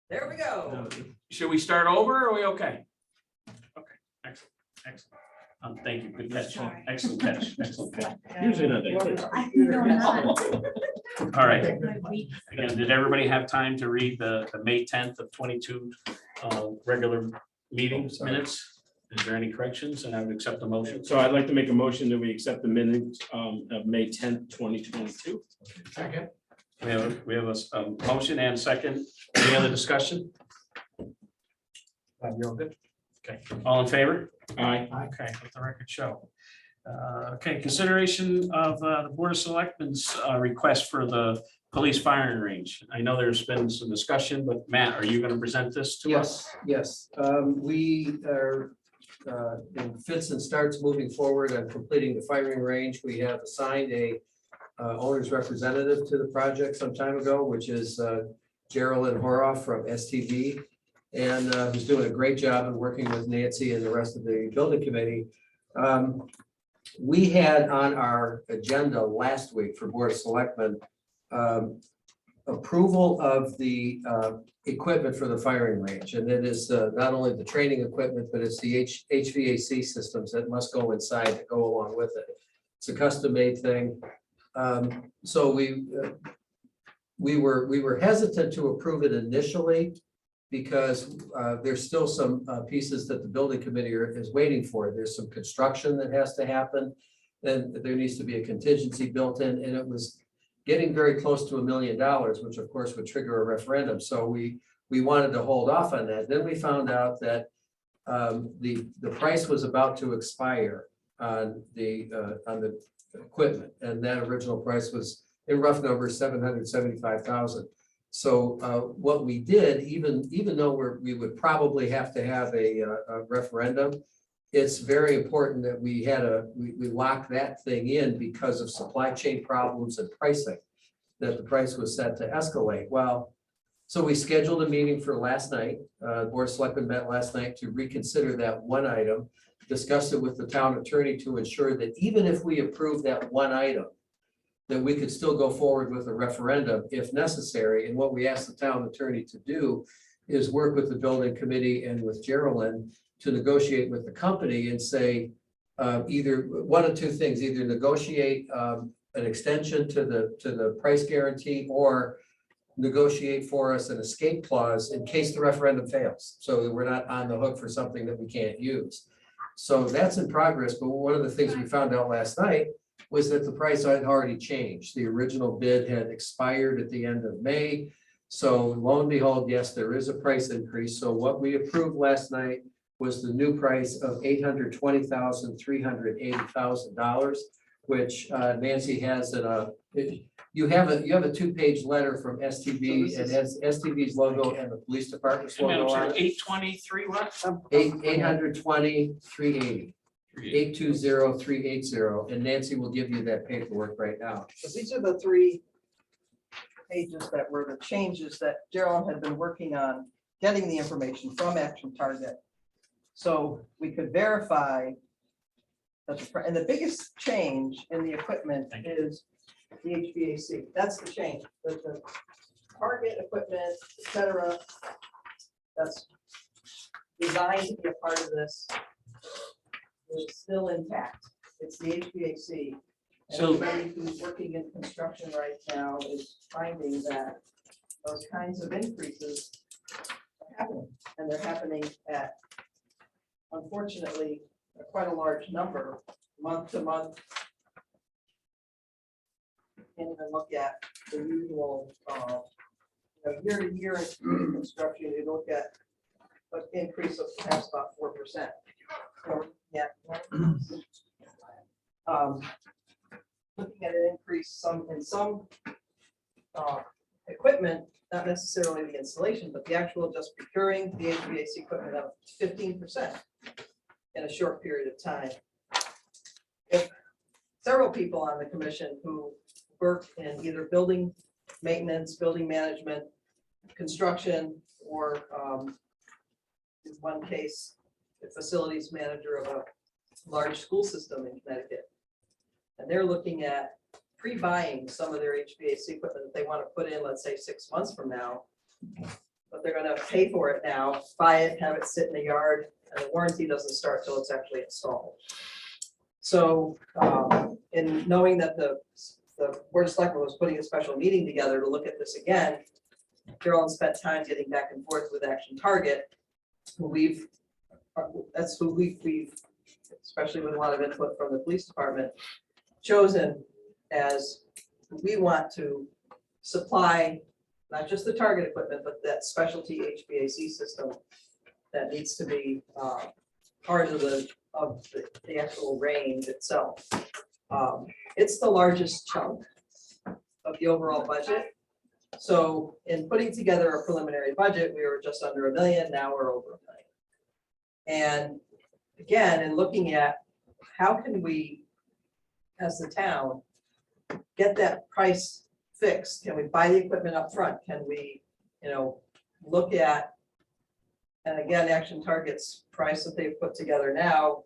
There we go. Should we start over or are we okay? Okay, excellent, excellent. Thank you, good catch, excellent catch, excellent catch. Usually not that I know not. All right, again, did everybody have time to read the May 10th of 22 regular meeting minutes? Is there any corrections? And I would accept the motion. So I'd like to make a motion that we accept the minutes of May 10th, 2022. Second. We have a motion and second. Any other discussion? You're all good? Okay, all in favor? Aye. Okay, let the record show. Okay, consideration of the Board of Selectmen's request for the police firing range. I know there's been some discussion, but Matt, are you going to present this to us? Yes, we are in fits and starts moving forward on completing the firing range. We have assigned a owner's representative to the project some time ago, which is Geraldine Horoff from STV. And who's doing a great job in working with Nancy and the rest of the building committee. We had on our agenda last week for Board of Selectmen approval of the equipment for the firing range. And it is not only the training equipment, but it's the HVAC systems that must go inside to go along with it. It's a custom made thing. So we were hesitant to approve it initially because there's still some pieces that the building committee is waiting for. There's some construction that has to happen. Then there needs to be a contingency built in, and it was getting very close to $1 million, which of course would trigger a referendum. So we wanted to hold off on that. Then we found out that the price was about to expire on the equipment, and that original price was in rough numbers $775,000. So what we did, even though we would probably have to have a referendum, it's very important that we locked that thing in because of supply chain problems and pricing, that the price was set to escalate. Well, so we scheduled a meeting for last night. Board of Selectmen met last night to reconsider that one item, discuss it with the town attorney to ensure that even if we approve that one item, that we could still go forward with a referendum if necessary. And what we asked the town attorney to do is work with the building committee and with Geraldine to negotiate with the company and say either one of two things, either negotiate an extension to the price guarantee or negotiate for us an escape clause in case the referendum fails. So that we're not on the hook for something that we can't use. So that's in progress. But one of the things we found out last night was that the price had already changed. The original bid had expired at the end of May. So lo and behold, yes, there is a price increase. So what we approved last night was the new price of $820,380,000, which Nancy has in you have a 2-page letter from STV. It has STV's logo and the police department's logo on it. 823 what? 820,380. 820,380, and Nancy will give you that paperwork right now. So these are the 3 pages that were the changes that Gerald had been working on, getting the information from Action Target. So we could verify that and the biggest change in the equipment is the HVAC. That's the change. The target equipment, etc. That's designed to be a part of this. Is still intact. It's the HVAC. And So- anybody who's working in construction right now is finding that those kinds of increases are happening. And they're happening at, unfortunately, quite a large number, month to month. Can't even look at the usual, year to year in construction, you look at an increase of perhaps about 4%. Yeah. Looking at an increase in some equipment, not necessarily the installation, but the actual just procuring the HVAC equipment up 15% in a short period of time. If several people on the commission who work in either building maintenance, building management, construction, or in one case, the facilities manager of a large school system in Connecticut. And they're looking at pre-buying some of their HVAC equipment that they want to put in, let's say 6 months from now. But they're gonna pay for it now, buy it, have it sit in the yard, and the warranty doesn't start till it's actually installed. So, in knowing that the Board of Selectmen was putting a special meeting together to look at this again, Carolyn spent time getting back and forth with Action Target, who that's who we've, especially with a lot of input from the police department, chosen as who we want to supply not just the Target equipment, but that specialty HVAC system that needs to be part of the actual range itself. It's the largest chunk of the overall budget. So in putting together a preliminary budget, we were just under $1 million, now we're over $1 million. And again, in looking at how can we, as the town, get that price fixed? Can we buy the equipment up front? Can we, look at, and again, Action Target's price that they've put together now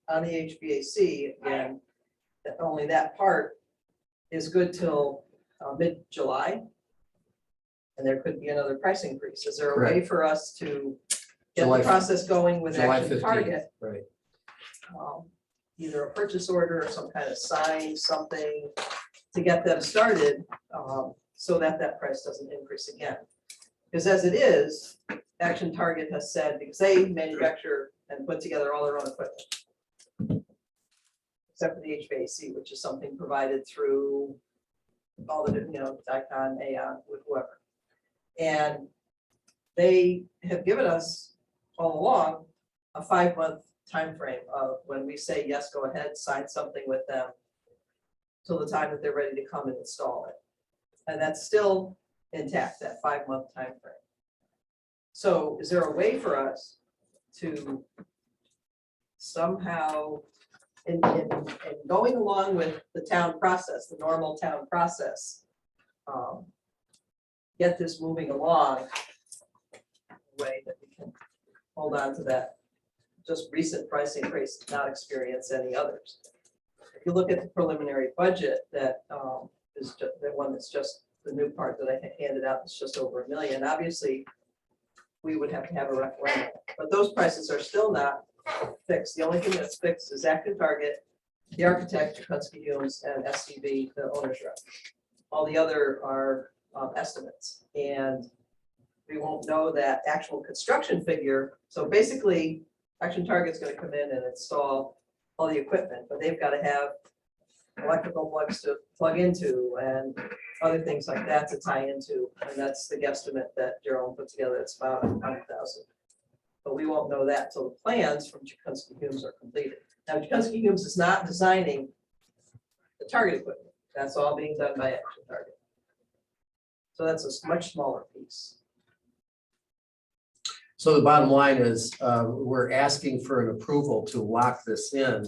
on the HVAC, again, that only that part is good till mid-July. And there could be another price increase. Is there a way for us to get July- the process going with July Action 15th, Target? right. Either a purchase order or some kind of sign, something to get them started, so that that price doesn't increase again. Because as it is, Action Target has said, because they manufacture and put together all their own equipment, except for the HVAC, which is something provided through all the, Dicon, Aon, with whoever. And they have given us all along a 5-month time frame of when we say, yes, go ahead, sign something with them till the time that they're ready to come and install it. And that's still intact, that 5-month time frame. So is there a way for us to somehow, in going along with the town process, the normal town process, get this moving along in a way that we can hold on to that just recent price increase, not experience any others? If you look at the preliminary budget, that is just the one that's just the new part that I handed out, it's just over $1 million. Obviously, we would have to have a referendum, but those prices are still not fixed. The only thing that's fixed is Active Target, the architect, Kutzke Humes, and SCV, the owner's rep. All the other are estimates, and we won't know that actual construction figure. So basically, Action Target's going to come in and install all the equipment, but they've got to have electrical plugs to plug into and other things like that to tie into. And that's the guesstimate that Gerald put together. It's about $100,000. But we won't know that till the plans from Kutzke Humes are completed. Now, Kutzke Humes is not designing the Target equipment. That's all being done by Action Target. So that's a much smaller piece. So the bottom line is, we're asking for an approval to lock this in,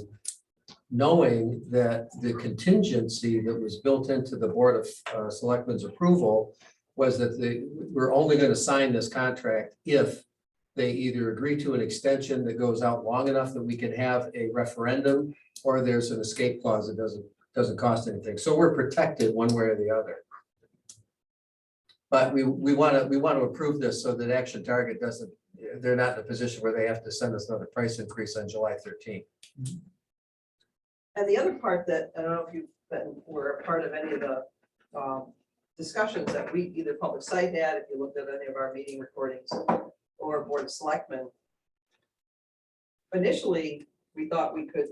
knowing that the contingency that was built into the Board of Selectmen's approval was that we're only going to sign this contract if they either agree to an extension that goes out long enough that we can have a referendum, or there's an escape clause that doesn't cost anything. So we're protected one way or the other. But we want to approve this so that Action Target they're not in a position where they have to send us another price increase on July 13th. And the other part that, I don't know if were a part of any of the discussions that we, either Public Site had, if you looked at any of our meeting recordings, or Board of Selectmen. Initially, we thought we could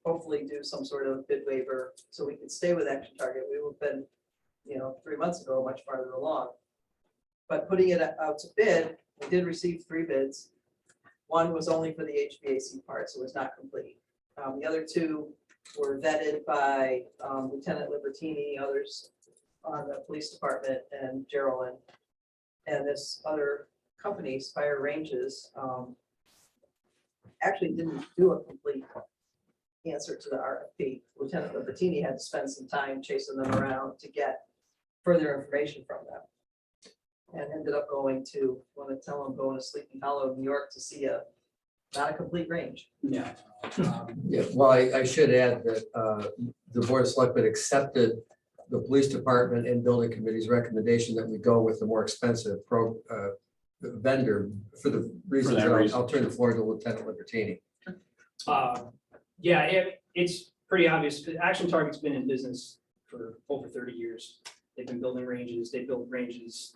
hopefully do some sort of bid waiver so we could stay with Action Target. We would have been, 3 months ago, much farther along. But putting it out to bid, we did receive 3 bids. One was only for the HVAC part, so it was not complete. The other 2 were vetted by Lieutenant Libertini, others on the police department, and Geraldine. And this other company, Spire Ranges, actually didn't do a complete answer to the RFP. Lieutenant Libertini had to spend some time chasing them around to get further information from them. And ended up going to Sleepy Hollow, New York to see not a complete range. Yeah. Yeah, well, I should add that the Board of Selectmen accepted the police department and building committee's recommendation that we go with the more expensive vendor for the reasons that that reason. I'll turn the floor to Lieutenant Libertini. Yeah, it's pretty obvious. Action Target's been in business for over 30 years. They've been building ranges. They build ranges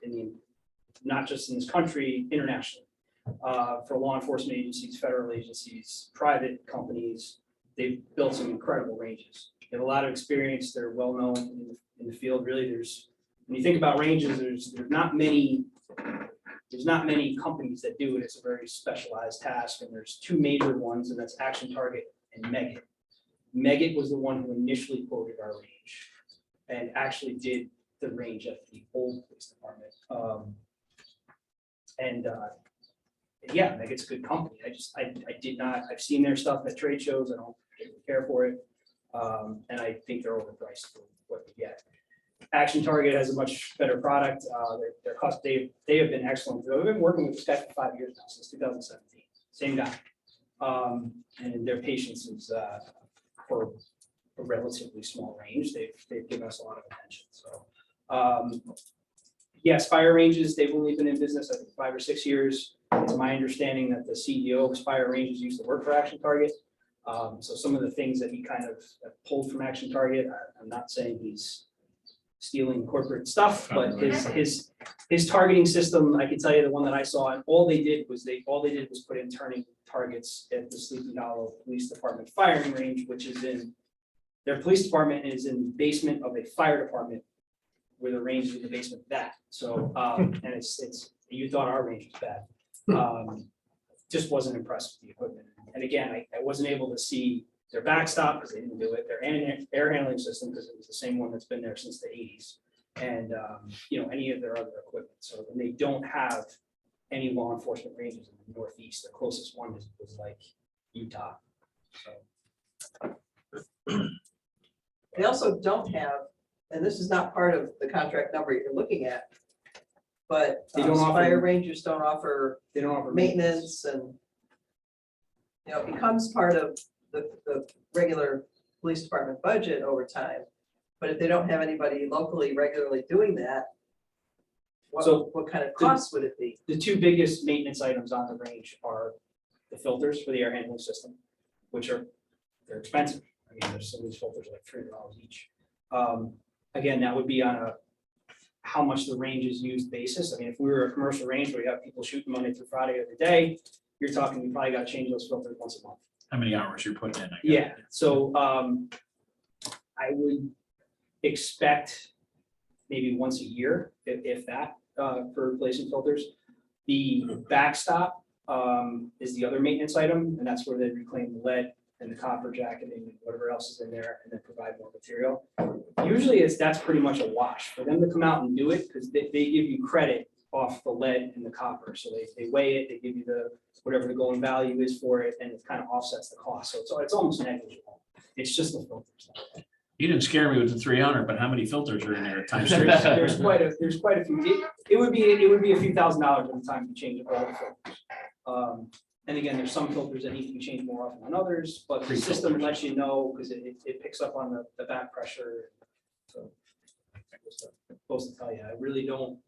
not just in this country, internationally. For law enforcement agencies, federal agencies, private companies, they've built some incredible ranges. They have a lot of experience. They're well known in the field. Really, when you think about ranges, there's not many companies that do it. It's a very specialized task, and there's two major ones, and that's Action Target and Meggitt. Meggitt was the one who initially quoted our range and actually did the range at the old police department. Yeah, Meggitt's a good company. I've seen their stuff at trade shows. I don't particularly care for it. And I think they're overpriced for what we get. Action Target has a much better product. Their cost, they have been excellent. We've been working with this guy for 5 years now, since 2017. Same guy. And their patience is for a relatively small range. They've given us a lot of attention. So yes, fire ranges, they've only been in business, I think, 5 or 6 years. It's my understanding that the CEO of Fire Ranges used to work for Action Target. So some of the things that he kind of pulled from Action Target, I'm not saying he's stealing corporate stuff, but his targeting system, I can tell you the one that I saw, and all they did was put in turning targets at the Sleepy Hollow Police Department firing range, which is their police department is in the basement of a fire department where the range is in the basement of that. So, and you thought our range was bad. Just wasn't impressed with the equipment. And again, I wasn't able to see their backstop because they didn't do it, their air handling system, because it was the same one that's been there since the 80s. And any of their other equipment. So they don't have any law enforcement ranges in the Northeast. The closest one was like Utah. So They also don't have, and this is not part of the contract number you're looking at, but They don't offer- fire rangers don't offer they don't offer maintenance and it becomes part of the regular police department budget over time. But if they don't have anybody locally regularly doing that, So what kind of costs would it be? The two biggest maintenance items on the range are the filters for the air handling system, which they're expensive. I mean, there's some of these filters are like $300 each. Again, that would be on how much the range is used basis. I mean, if we were a commercial range where you have people shooting Monday through Friday every day, you're talking, you probably got to change those filters once a month. How many hours you're putting in? I guess. Yeah, so I would expect maybe once a year, if that, for replacing filters. The backstop is the other maintenance item, and that's where they reclaim the lead and the copper jacketing and whatever else is in there, and then provide more material. Usually that's pretty much a wash for them to come out and do it, because they give you credit off the lead and the copper. So they weigh it, they give you whatever the going value is for it, and it kind of offsets the cost. So it's almost negligible. It's just the filters. You didn't scare me with the 300, but how many filters are in there at times? There's quite a few. It would be a few $1,000s at the time to change all the filters. And again, there's some filters that need to be changed more often than others, but the system lets you know because it picks up on the back pressure. So I'm supposed to tell you, I really don't.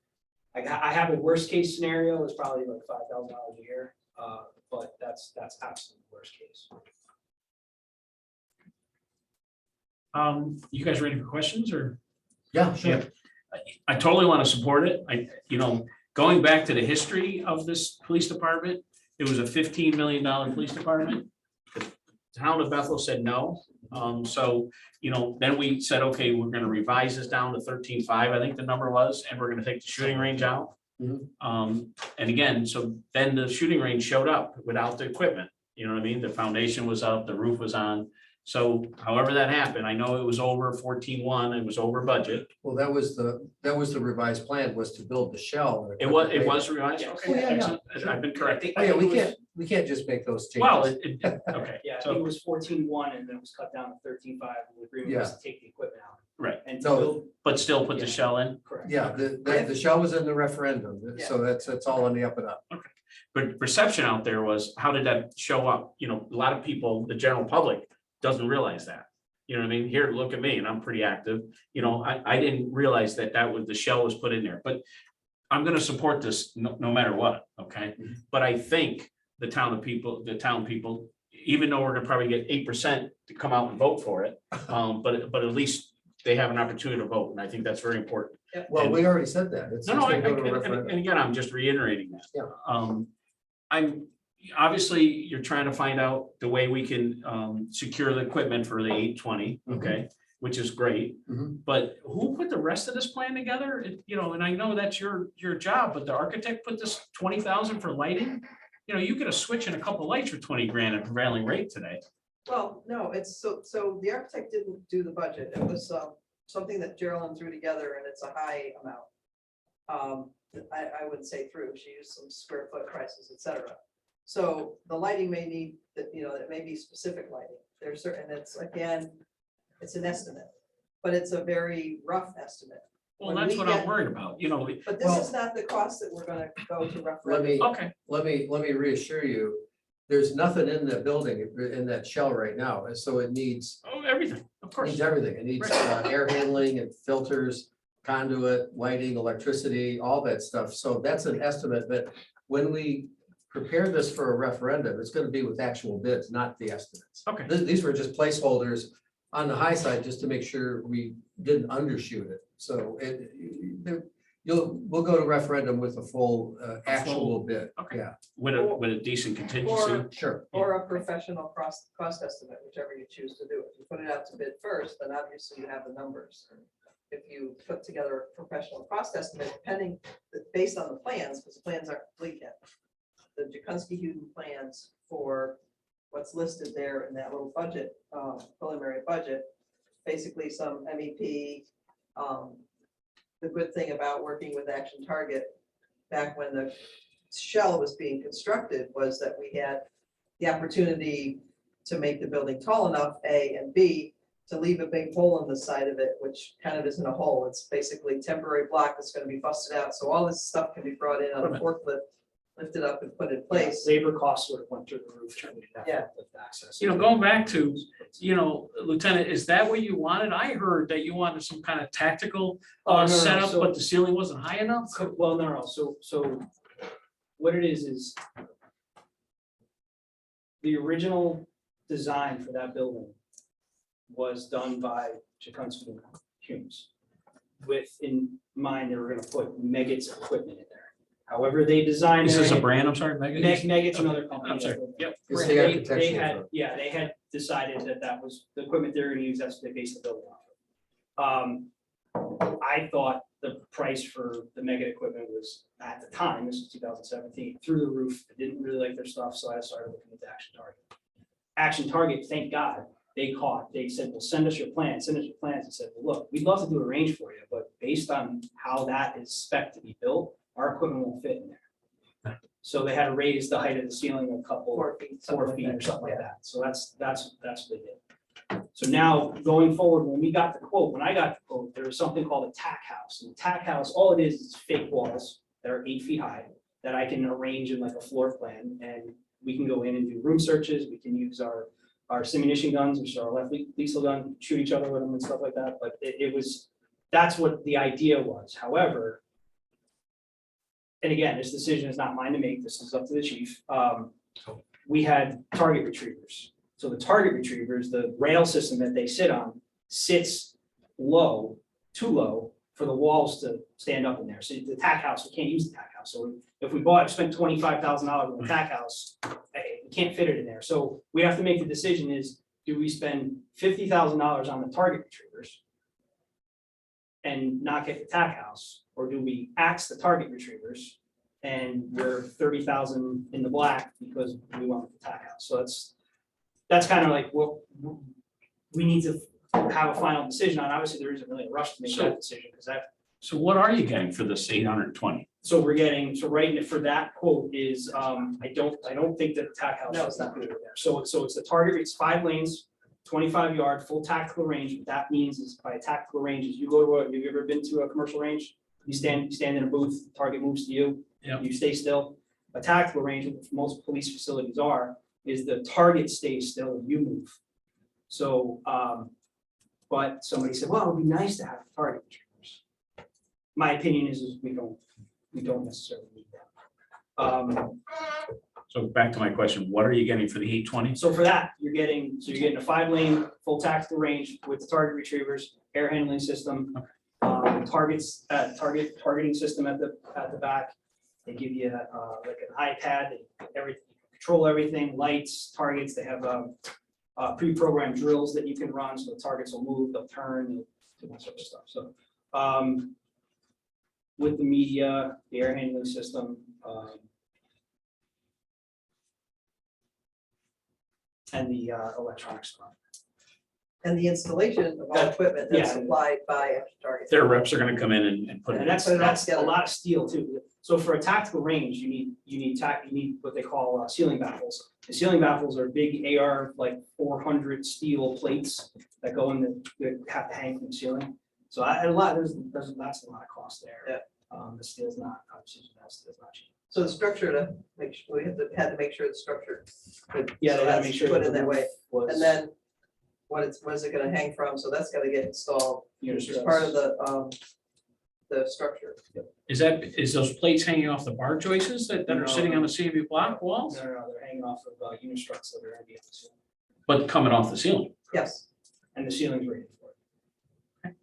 I have a worst case scenario is probably like $5,000 a year, but that's absolutely worst case. You guys ready for questions or? Yeah, sure. Yeah. I totally want to support it. Going back to the history of this police department, it was a $15 million police department. The town of Bethel said no. Then we said, okay, we're going to revise this down to 13.5, I think the number was, and we're going to take the shooting range out. Mhm. And again, so then the shooting range showed up without the equipment. You know what I mean? The foundation was up, the roof was on. So however that happened, I know it was over 14.1, it was over budget. Well, that was the revised plan, was to build the shell. It was revised, Yeah. okay, excellent. I've been corrected. Oh, yeah, we can't just make those changes. Well, okay, Yeah, I think so, it was 14.1 and then it was cut down to 13.5. The agreement was to take the equipment out. right, And to No. build, but still put the Yeah. shell in. correct. Yeah, the shell was in the referendum, so that's all on the up and up. But perception out there was, how did that show up? A lot of people, the general public doesn't realize that. You know what I mean? Here, look at me, and I'm pretty active. You know, I didn't realize that the shell was put in there, but I'm gonna support this no matter what, okay? But I think the town people, even though we're gonna probably get 8% to come out and vote for it, but at least they have an opportunity to vote, and I think that's very important. Well, we already said that. It's No, just no, gonna go to referendum. and again, I'm just reiterating that. Yeah. I'm, obviously, you're trying to find out the way we can secure the equipment for the 820, okay? Which is great, Mhm. but who put the rest of this plan together? You know, and I know that's your job, but the architect put this 20,000 for lighting? You know, you get a switch and a couple lights for 20 grand at prevailing rate today. Well, no, it's so the architect didn't do the budget. It was something that Geraldine threw together and it's a high amount. I wouldn't say through, she used some square foot prices, et cetera. So the lighting may need, that, you know, it may be specific lighting. There's certain, it's again, it's an estimate, but it's a very rough estimate. Well, When that's we what I'm get- worried about, you know, But this Well- is not the cost that we're gonna go to Let referendum. me, okay, let me reassure you, there's nothing in that building, in that shell right now, and so it needs oh, everything, of course. needs everything. It needs air handling and filters, conduit, lighting, electricity, all that stuff. So that's an estimate, but when we prepare this for a referendum, it's gonna be with actual bids, not the estimates. Okay. These were just placeholders on the high side, just to make sure we didn't undershoot it. So we'll go to referendum with a full actual bid. Okay. Yeah, With a decent contingency. sure. Or a professional cost estimate, whichever you choose to do. If you put it out to bid first, then obviously you have the numbers. If you put together a professional cost estimate, depending, based on the plans, because the plans aren't complete yet. The Jakunski-Huden plans for what's listed there in that little budget, preliminary budget, basically some MEP. The good thing about working with Action Target back when the shell was being constructed was that we had the opportunity to make the building tall enough, A, and B, to leave a big hole in the side of it, which kind of isn't a hole. It's basically temporary block that's going to be busted out. So all this stuff can be brought in on a forklift, lifted up and put in place. Labor costs would have went through the roof trying to get that Yeah. forklift access. You know, going back to, you know, Lieutenant, is that what you wanted? I heard that you wanted some kind of tactical Oh, no, no, setup, so- but the ceiling wasn't high enough? Well, no, so what it is the original design for that building was done by Jakunski and Humes. With in mind, they were gonna put Meggett's equipment in there. However, they designed. Is this a their- brand? I'm sorry, Megan? Meggett's another company. I'm sorry. that- Yep. It's the They architectural had, firm. yeah, they had decided that was the equipment they're gonna use, that's what they based the building off of. I thought the price for the Meggitt equipment was, at the time, this was 2017, through the roof. I didn't really like their stuff, so I started looking into Action Target. Action Target, thank God, they said, well, send us your plans, and said, well, look, we'd love to do a range for you, but based on how that is spec to be built, our equipment won't fit in there. So they had to raise the height of the ceiling a couple, 4 feet. 4 feet or something like that. So that's what they did. So now going forward, when I got the quote, there was something called a tack house. And the tack house, all it is fake walls that are 8 feet high that I can arrange in like a floor plan, and we can go in and do room searches. We can use our simunition guns, which are our left lethal gun, shoot each other with them and stuff like that. But that's what the idea was. However, and again, this decision is not mine to make. This is up to the chief. We had target retrievers. So the target retrievers, the rail system that they sit on, sits low, too low for the walls to stand up in there. So the tack house, we can't use the tack house. So if we spent $25,000 on the tack house, we can't fit it in there. So we have to make the decision is, do we spend $50,000 on the target retrievers and not get the tack house? Or do we axe the target retrievers and we're 30,000 in the black because we want the tack house? So that's kind of like what we need to have a final decision on. Obviously, there isn't really a rush to make that decision because So what are you getting for this 820? so right now for that quote is, I don't think that the tack house No, is it's not. included there. So it's the target, it's 5 lanes, 25 yard, full tactical range. What that means is by tactical range is have you ever been to a commercial range? You stand in a booth, target moves to you. Yep. You stay still. A tactical range, which most police facilities is the target stays still and you move. So But somebody said, well, it would be nice to have target retrievers. My opinion is we don't necessarily need that. So back to my question, what are you getting for the 820? So for that, you're getting a 5-lane full tactical range with the target retrievers, air handling system, targeting system at the back. They give you like an iPad, everything, control everything, lights, targets. They have pre-programmed drills that you can run, so the targets will move, they'll turn, they'll do that sort of stuff. So with the media, the air handling system, and the electronic stuff. And the installation of all equipment that's supplied by Action Target. Their reps are gonna come in and put it And in. that's a lot of steel too. So for a tactical range, you need what they call ceiling baffles. The ceiling baffles are big AR like 400 steel plates that go in that have to hang from the ceiling. So that's a lot of cost there. Yeah. The steel's not, obviously, steel's not cheap. So the structure to make sure, we had to make sure the structure. Yeah, so they gotta that's make sure. Put that in the that way. roof was- And then what is it gonna hang from? So that's gotta get installed. Unit It's part of stress. the structure. Is those plates hanging off the bar joists that are No. sitting on the CMU block walls, No, they're hanging off of unit struts that are gonna be on the ceiling. but coming off the ceiling? Yes. And the ceiling's rated for it.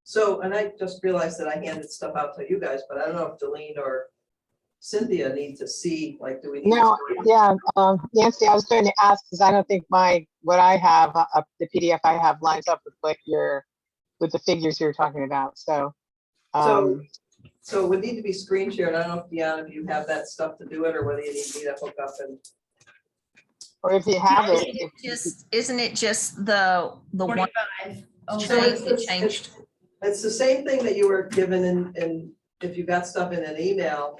So, and I just realized that I handed stuff out to you guys, but I don't know if Delene or Cynthia need to see, like, do we? need No, to- yeah, Nancy, I was going to ask, because I don't think what I have, the PDF I have lines up with with the figures you're talking about, so. So it would need to be screen shared. I don't know, Deanna, if you have that stuff to do it, or whether you need me to hook up and. Or if you have Isn't it, it just, isn't it just the one 45. Oh, So thing it's- that it's- changed? It's the same thing that you were given in, if you got stuff in an email.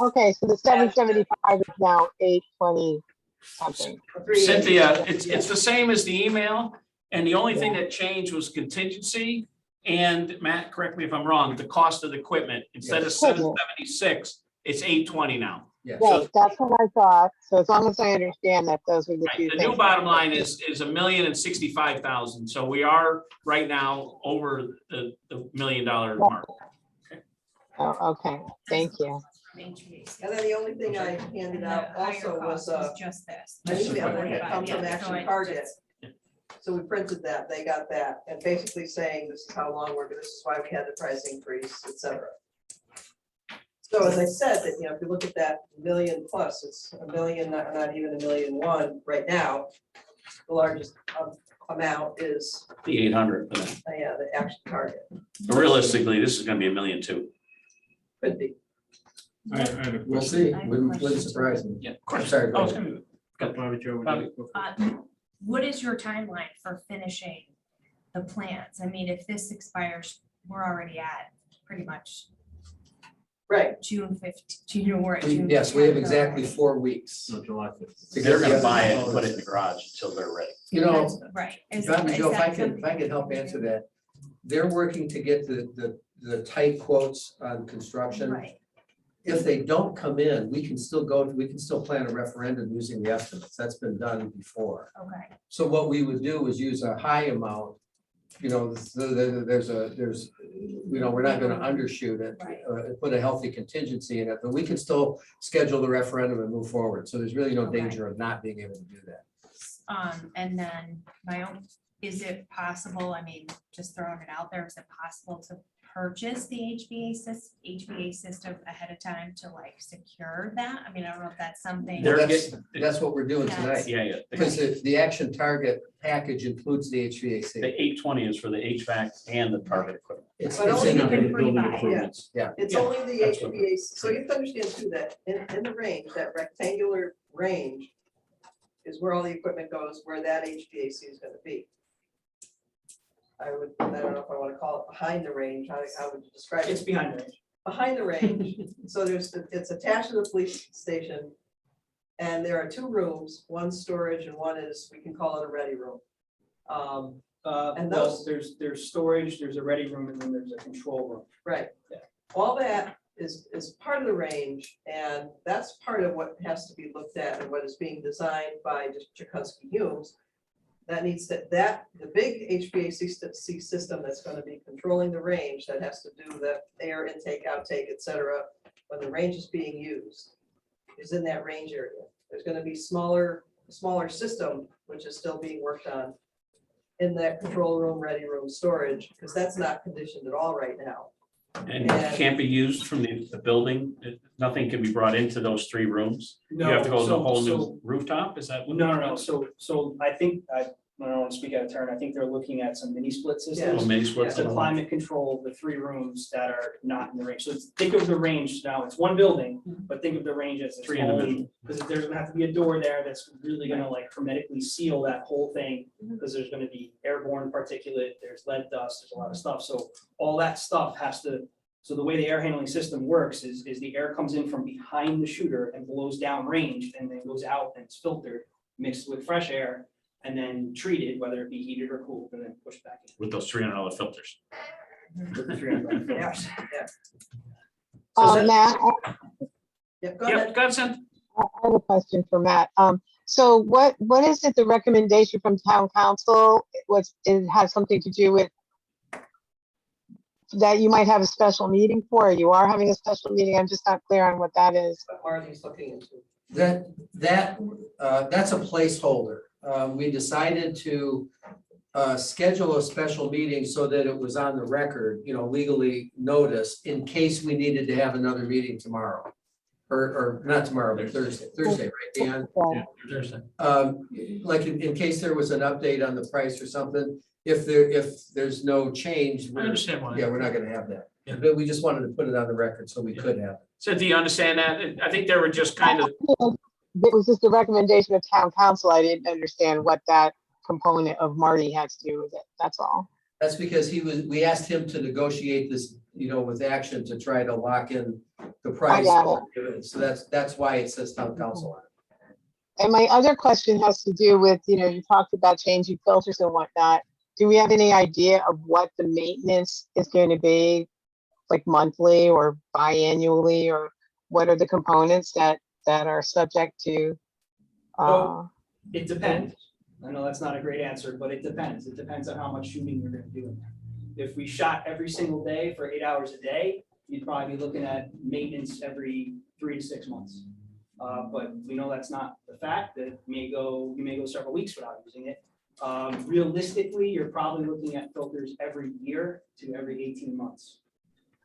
okay, so the 775 is now 820 something. 380. Cynthia, it's the same as the email, and the only thing that changed was contingency. And Matt, correct me if I'm wrong, the cost of the equipment, instead of Yes. 776, it's 820 now. Yes. Right, that's what I thought, so as long as I understand that those are the Right, two the things. new bottom line is $1,065,000, so we are right now over the $1 million mark. Oh, okay, thank you. And then the only thing I handed out also was Just this. an email that had come from Yeah, so Action it Target. just- So we printed that, they got that, and basically saying this is how long this is why we had the price increase, et cetera. So as I said, that, if you look at that million plus, it's a million, not even $1,000,001 right now. The largest amount is, The 800 for that. yeah, the Action Target, But realistically, this is gonna be $1.2 million. could be. I have a We'll question. see, wouldn't surprise me. Yeah, of I'm course. sorry, go I was ahead. gonna- Bobby Joe, would Bobby. you go? What is your timeline for finishing the plans? I mean, if this expires, we're already at pretty much Right, June 15th, we're at June. Yes, we have 10th exactly already. 4 weeks. No, July 5th. to get They're the gonna other buy it and put it components. in the garage until they're ready. You know, That's right. Bobby Joe, if I that could something help we can answer do? that, they're working to get the tight quotes on construction. Right, If they don't come in, we can still plan a referendum using the estimates. That's been done before. okay, So what we would do is use a high amount, we're not gonna undershoot it. Right. Put a healthy contingency in it, but we can still schedule the referendum and move forward. So there's really no Okay. danger of not being able to do that. and then is it possible, I mean, just throwing it out there, is it possible to purchase the HVA system ahead of time to like secure that? I mean, I don't know if that's something. They're That's- getting- That's what we're doing tonight. Yeah. Because the Action Target package includes the HVAC. The 820 is for the HVAC and the target equipment. It's But it's only in if there. you Building pre-buy. improvements. it's Yeah, only the that's what- HVAC, so you have to understand too, that in the range, that rectangular range is where all the equipment goes, where that HVAC is gonna be. I don't know if I wanna call it behind the range, how would you describe It's it? behind the range. Behind the range, so it's attached to the police station. And there are 2 rooms, one storage and one is, we can call it a ready room. And Well, those- there's storage, there's a ready room, and then there's a control room. Right. Yeah. All that is part of the range, and that's part of what has to be looked at and what is being designed by just Chikunsky Humes. That needs the big HVAC system that's gonna be controlling the range, that has to do the air intake, outtake, et cetera, when the range is being used, is in that range area. There's gonna be smaller system, which is still being worked on in that control room, ready room storage, because that's not conditioned at all right now. And can't be used from the building? Nothing can be brought into those 3 rooms? You have to go to the whole new rooftop? Is that? what- No. So I think, I don't want to speak out of turn. I think they're looking at some mini split Oh, systems. mini splits. To climate control the 3 rooms that are not in the range. So think of the range now, it's 1 building, but think of the range as its 3 in the middle. own. Because there's gonna have to be a door there that's really gonna like hermetically seal that whole thing. Because there's gonna be airborne particulate, there's lead dust, there's a lot of stuff. So all that stuff has to, so the way the air handling system works is the air comes in from behind the shooter and blows down range and then goes out and it's filtered, mixed with fresh air, and then treated, whether it be heated or cooled, and then pushed back in. With those $300 filters. With the 300 filters. So Matt, Yep, go Yep, ahead. go ahead, Jen. I have a question for Matt. So what is it, the recommendation from town council? It has something to do with that you might have a special meeting for, or you are having a special meeting? I'm just not clear on what that is. What Marty's looking into. That's a placeholder. We decided to schedule a special meeting so that it was on the record, legally noticed, in case we needed to have another meeting tomorrow. Or not tomorrow, but Thursday, right, Dan? Okay. Thursday. Like in case there was an update on the price or something, if there's no change, I understand why. we're not gonna have that. Yeah. But we just wanted to put it on the record so we could have it. So do you understand that? I think they were just kind of, It was just a recommendation of town council. I didn't understand what that component of Marty had to do with it. That's all. That's because we asked him to negotiate this, with Action to try to lock in the price. got So that's why it says town council on it. And my other question has to do with, you talked about changing filters and whatnot. Do we have any idea of what the maintenance is going to be, like monthly or biannually, or what are the components that are subject to? It depends. I know that's not a great answer, but it depends. It depends on how much shooting you're gonna do in there. If we shot every single day for 8 hours a day, you'd probably be looking at maintenance every 3 to 6 months. But we know that's not the fact, that you may go several weeks without using it. Realistically, you're probably looking at filters every year to every 18 months.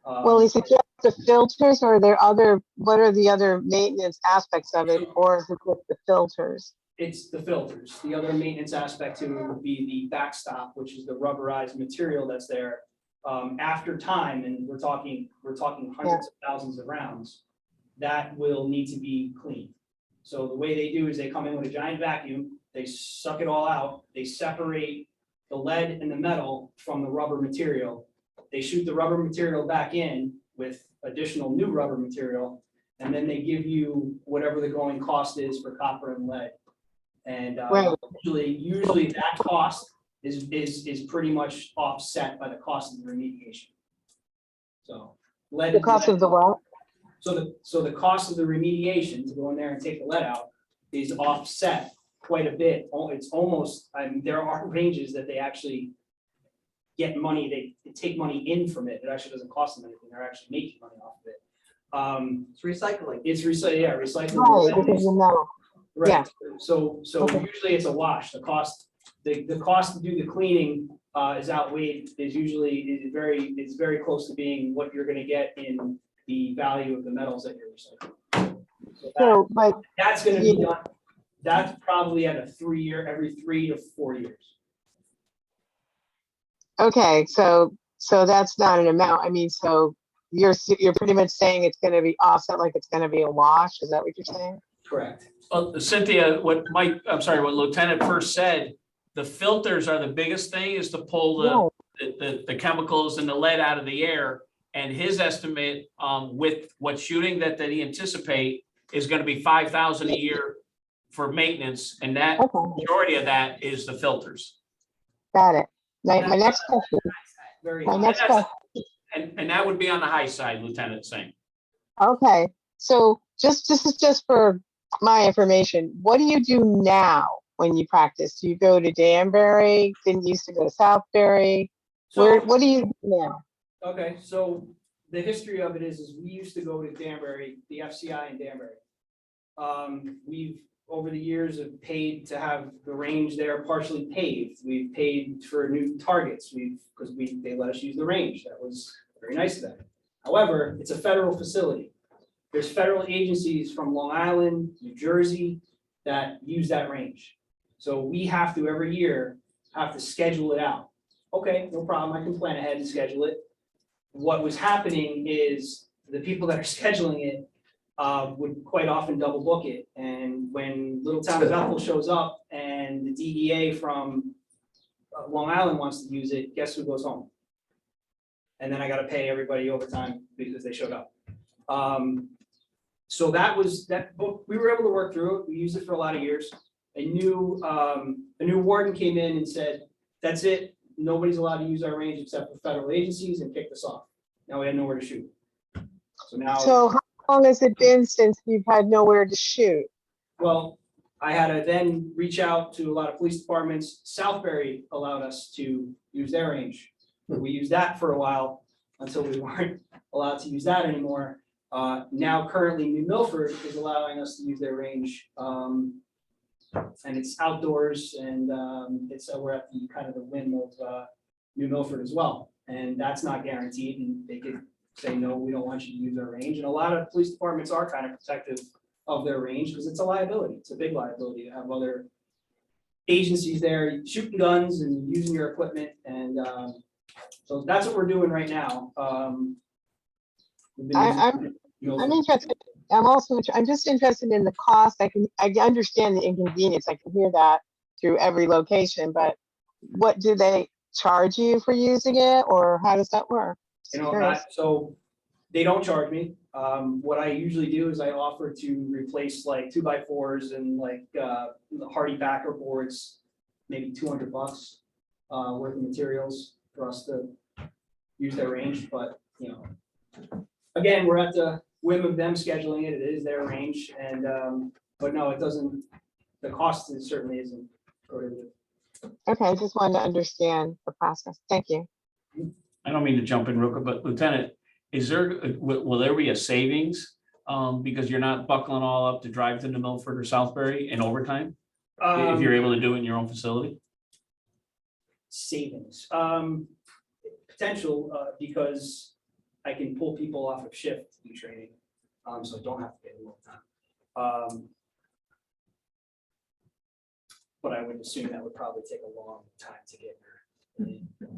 Well, is it just the filters, or are there what are the other maintenance aspects of it, or is it just the filters? It's the filters. The other maintenance aspect to it would be the backstop, which is the rubberized material that's there. After time, and we're talking hundreds of thousands of rounds, that will need to be cleaned. So the way they do is they come in with a giant vacuum, they suck it all out, they separate the lead and the metal from the rubber material. They shoot the rubber material back in with additional new rubber material, and then they give you whatever the going cost is for copper and lead. And Right. usually that cost is pretty much offset by the cost of the remediation. So lead. The cost of the what? So the cost of the remediation to go in there and take the lead out is offset quite a bit. It's almost, there are ranges that they actually get money, they take money in from it. It actually doesn't cost them anything. They're actually making money off of it. It's recycling. It's recycling. Right, because you know. Yeah. Right, so Okay. usually it's a wash, the cost to do the cleaning is outweighed, is very close to being what you're gonna get in the value of the metals that you're recycling. So So, but that's gonna be done, that's probably at a every 3 to 4 years. okay, so that's not an amount. I mean, so you're pretty much saying it's gonna be offset, like it's gonna be a wash. Is that what you're saying? Correct. well, Cynthia, what Lieutenant first said, the filters are the biggest thing, is to pull No. the chemicals and the lead out of the air. And his estimate, with what shooting that he anticipate is gonna be 5,000 a year for maintenance, and that Okay, majority of that is the filters. got it. My next question, Very my high. next question. And that would be on the high side, Lieutenant saying. Okay, so this is just for my information. What do you do now when you practice? Do you go to Danbury? Didn't you used to go to Southbury? Where, So, what do you do now? okay, so the history of it is we used to go to Danbury, the FCI in Danbury. We've, over the years, have paid to have the range there partially paved. We've paid for new targets. They let us use the range. That was very nice of them. However, it's a federal facility. There's federal agencies from Long Island, New Jersey, that use that range. So we have to, every year, have to schedule it out. Okay, no problem, I can plan ahead and schedule it. What was happening is the people that are scheduling it would quite often double book it. And when Little Town of Bethel shows up and the DEA from Long Island wants to use it, guess who goes home? And then I gotta pay everybody overtime because they showed up. So that was, we were able to work through it. We used it for a lot of years. A new warden came in and said, that's it. Nobody's allowed to use our range except for federal agencies, and kicked us off. Now we had nowhere to shoot. So now, So how long has it been since you've had nowhere to shoot? well, I had to then reach out to a lot of police departments. Southbury allowed us to use their range. We used that for a while until we weren't allowed to use that anymore. Now currently New Milford is allowing us to use their range. And it's outdoors, and we're at the kind of the whim of New Milford as well. And that's not guaranteed, and they could say, no, we don't want you to use our range. And a lot of police departments are kind of protective of their range because it's a liability. It's a big liability to have other agencies there shooting guns and using your equipment. And so that's what we're doing right now. We've been using I'm interested. I'm just interested in the cost. I understand the inconvenience. I can hear that through every location, but what do they charge you for using it, or how does that work? You know, Curious. so they don't charge me. What I usually do is I offer to replace like 2x4s and like the Hardy backer boards, maybe $200 worth of materials for us to use their range. But, you know, again, we're at the whim of them scheduling it. It is their range. And, but no, it doesn't, the cost certainly isn't prohibitive. Okay, I just wanted to understand the process. Thank you. I don't mean to jump in, Ruka, but Lieutenant, will there be a savings? Because you're not buckling all up to drive to New Milford or Southbury in overtime, if you're able to do it in your own facility? Savings, potential, because I can pull people off of shift in training, so I don't have to pay them all the time. But I would assume that would probably take a long time to get there.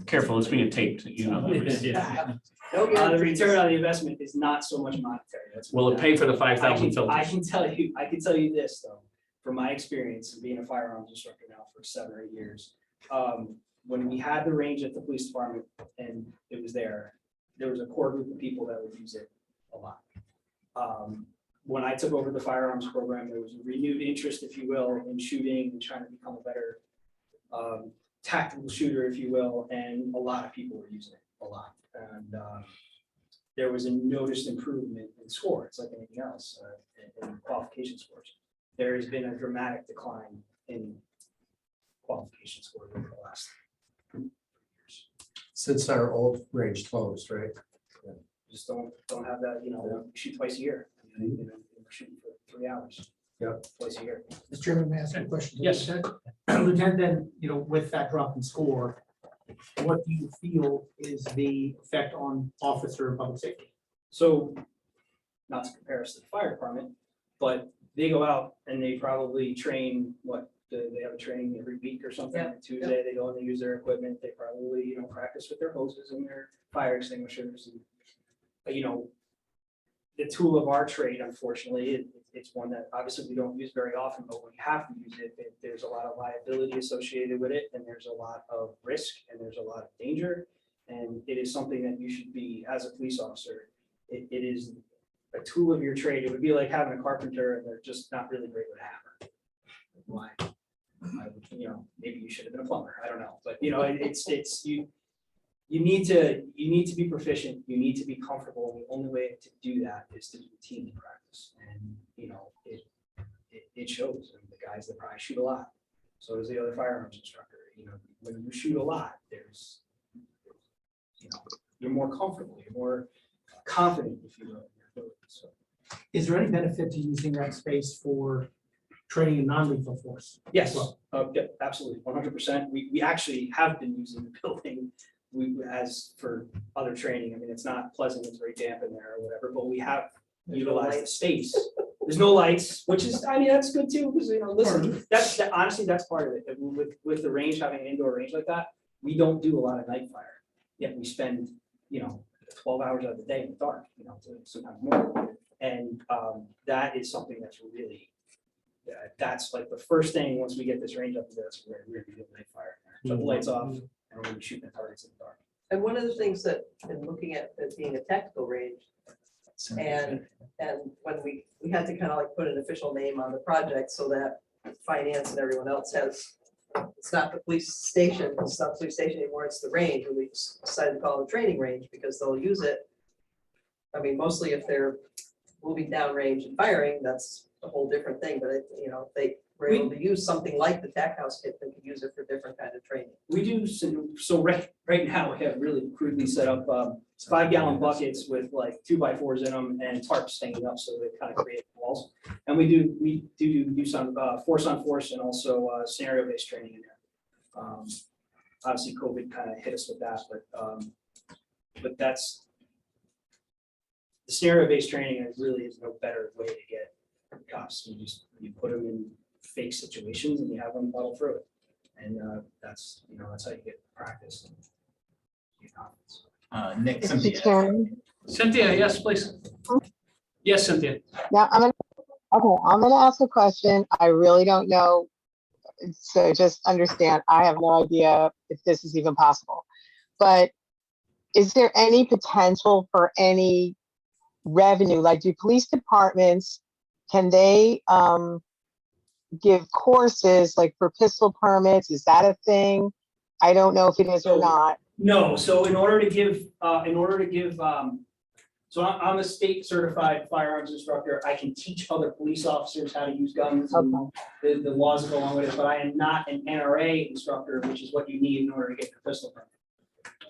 Careful, it's being taped, you know. Yeah. The return on the investment is not so much monetary. Will it pay for the 5,000 I filters? can tell you this though, from my experience of being a firearms instructor now for 7 or 8 years. When we had the range at the police department and it was there was a core group of people that would use it a lot. When I took over the firearms program, there was a renewed interest, if you will, in shooting and trying to become a better tactical shooter, if you will, and a lot of people were using it a lot. And there was a noticed improvement in scores, like anything else, in qualification scores. There has been a dramatic decline in qualification scores over the last years. Since our old range closed, right? Just don't have that, you know, shoot twice a year. You know, we're shooting for 3 hours. Yep. Twice a year. Mr. Chairman, may I ask a question? to the Yes. Lieutenant? Lieutenant, then, you know, with that drop in score, what do you feel is the effect on officer and public safety? So, not to compare us to the fire department, but they go out and they probably train, they have a training every week or something. Yeah, Tuesday, they go and they use their equipment. They probably, you know, practice with their hoses and their fire extinguishers. And, you know, the tool of our trade, unfortunately, it's one that obviously we don't use very often, but when you have to use it, there's a lot of liability associated with it, and there's a lot of risk, and there's a lot of danger. And it is something that you should be, as a police officer, it is a tool of your trade. It would be like having a carpenter and they're just not really great with a hammer. Why? You know, maybe you should have been a plumber. I don't know, but you know, you need to be proficient. You need to be comfortable. And the only way to do that is to routinely practice. And you know, it shows. And the guys that probably shoot a lot, So does the other firearms instructor. You know, when you shoot a lot, there's, you know, you're more comfortable, you're more confident, if you will, in your ability. So Is there any benefit to using that space for training in non-lethal force? yes, Well- yeah, absolutely, 100%. We actually have been using the building as for other training. I mean, it's not pleasant, it's very damp in there or whatever, but we have utilized the space. There's no lights, which is, I mean, that's good too, because, you know, listen, honestly, that's part of it. With the range, having an indoor range like that, we don't do a lot of night fire. Yet we spend, you know, 12 hours out of the day in the dark, you know, sometimes more. And that is something that's really, that's like the first thing, once we get this range up, that's where we're gonna do night fire. Shut the lights off, and we're gonna be shooting at targets in the dark. And one of the things that, in looking at it being a tactical range, and when we had to kind of like put an official name on the project so that finance and everyone else has, it's not the police station, it's not the police station anymore, it's the range, and we decided to call it a training range because they'll use it. I mean, mostly if they're moving down range and firing, that's a whole different thing, but it, you know, if they were able to use something like the TAC house kit, they could use it for different kind of training. We do, so right now, we have really crudely set up 5-gallon buckets with like 2x4s in them and tarps hanging up, so they kind of create walls. And we do some force on force and also scenario-based training in there. Obviously, COVID kind of hit us with that, but that's, the scenario-based training really is no better way to get cops. You put them in fake situations and you have them muddle through it. And that's, you know, that's how you get practice. And get confidence. Nick, Mr. Cynthia. Chairman. Cynthia, yes, please. Yes, Cynthia. Now, I'm gonna ask a question. I really don't know. So just understand, I have no idea if this is even possible. But is there any potential for any revenue? Like, do police departments, can they give courses like for pistol permits? Is that a thing? I don't know if it is or So- not. No, so in order to give, so I'm a state certified firearms instructor. I can teach other police officers how to use guns and Okay. the laws that go along with it, but I am not an NRA instructor, which is what you need in order to get your pistol permit.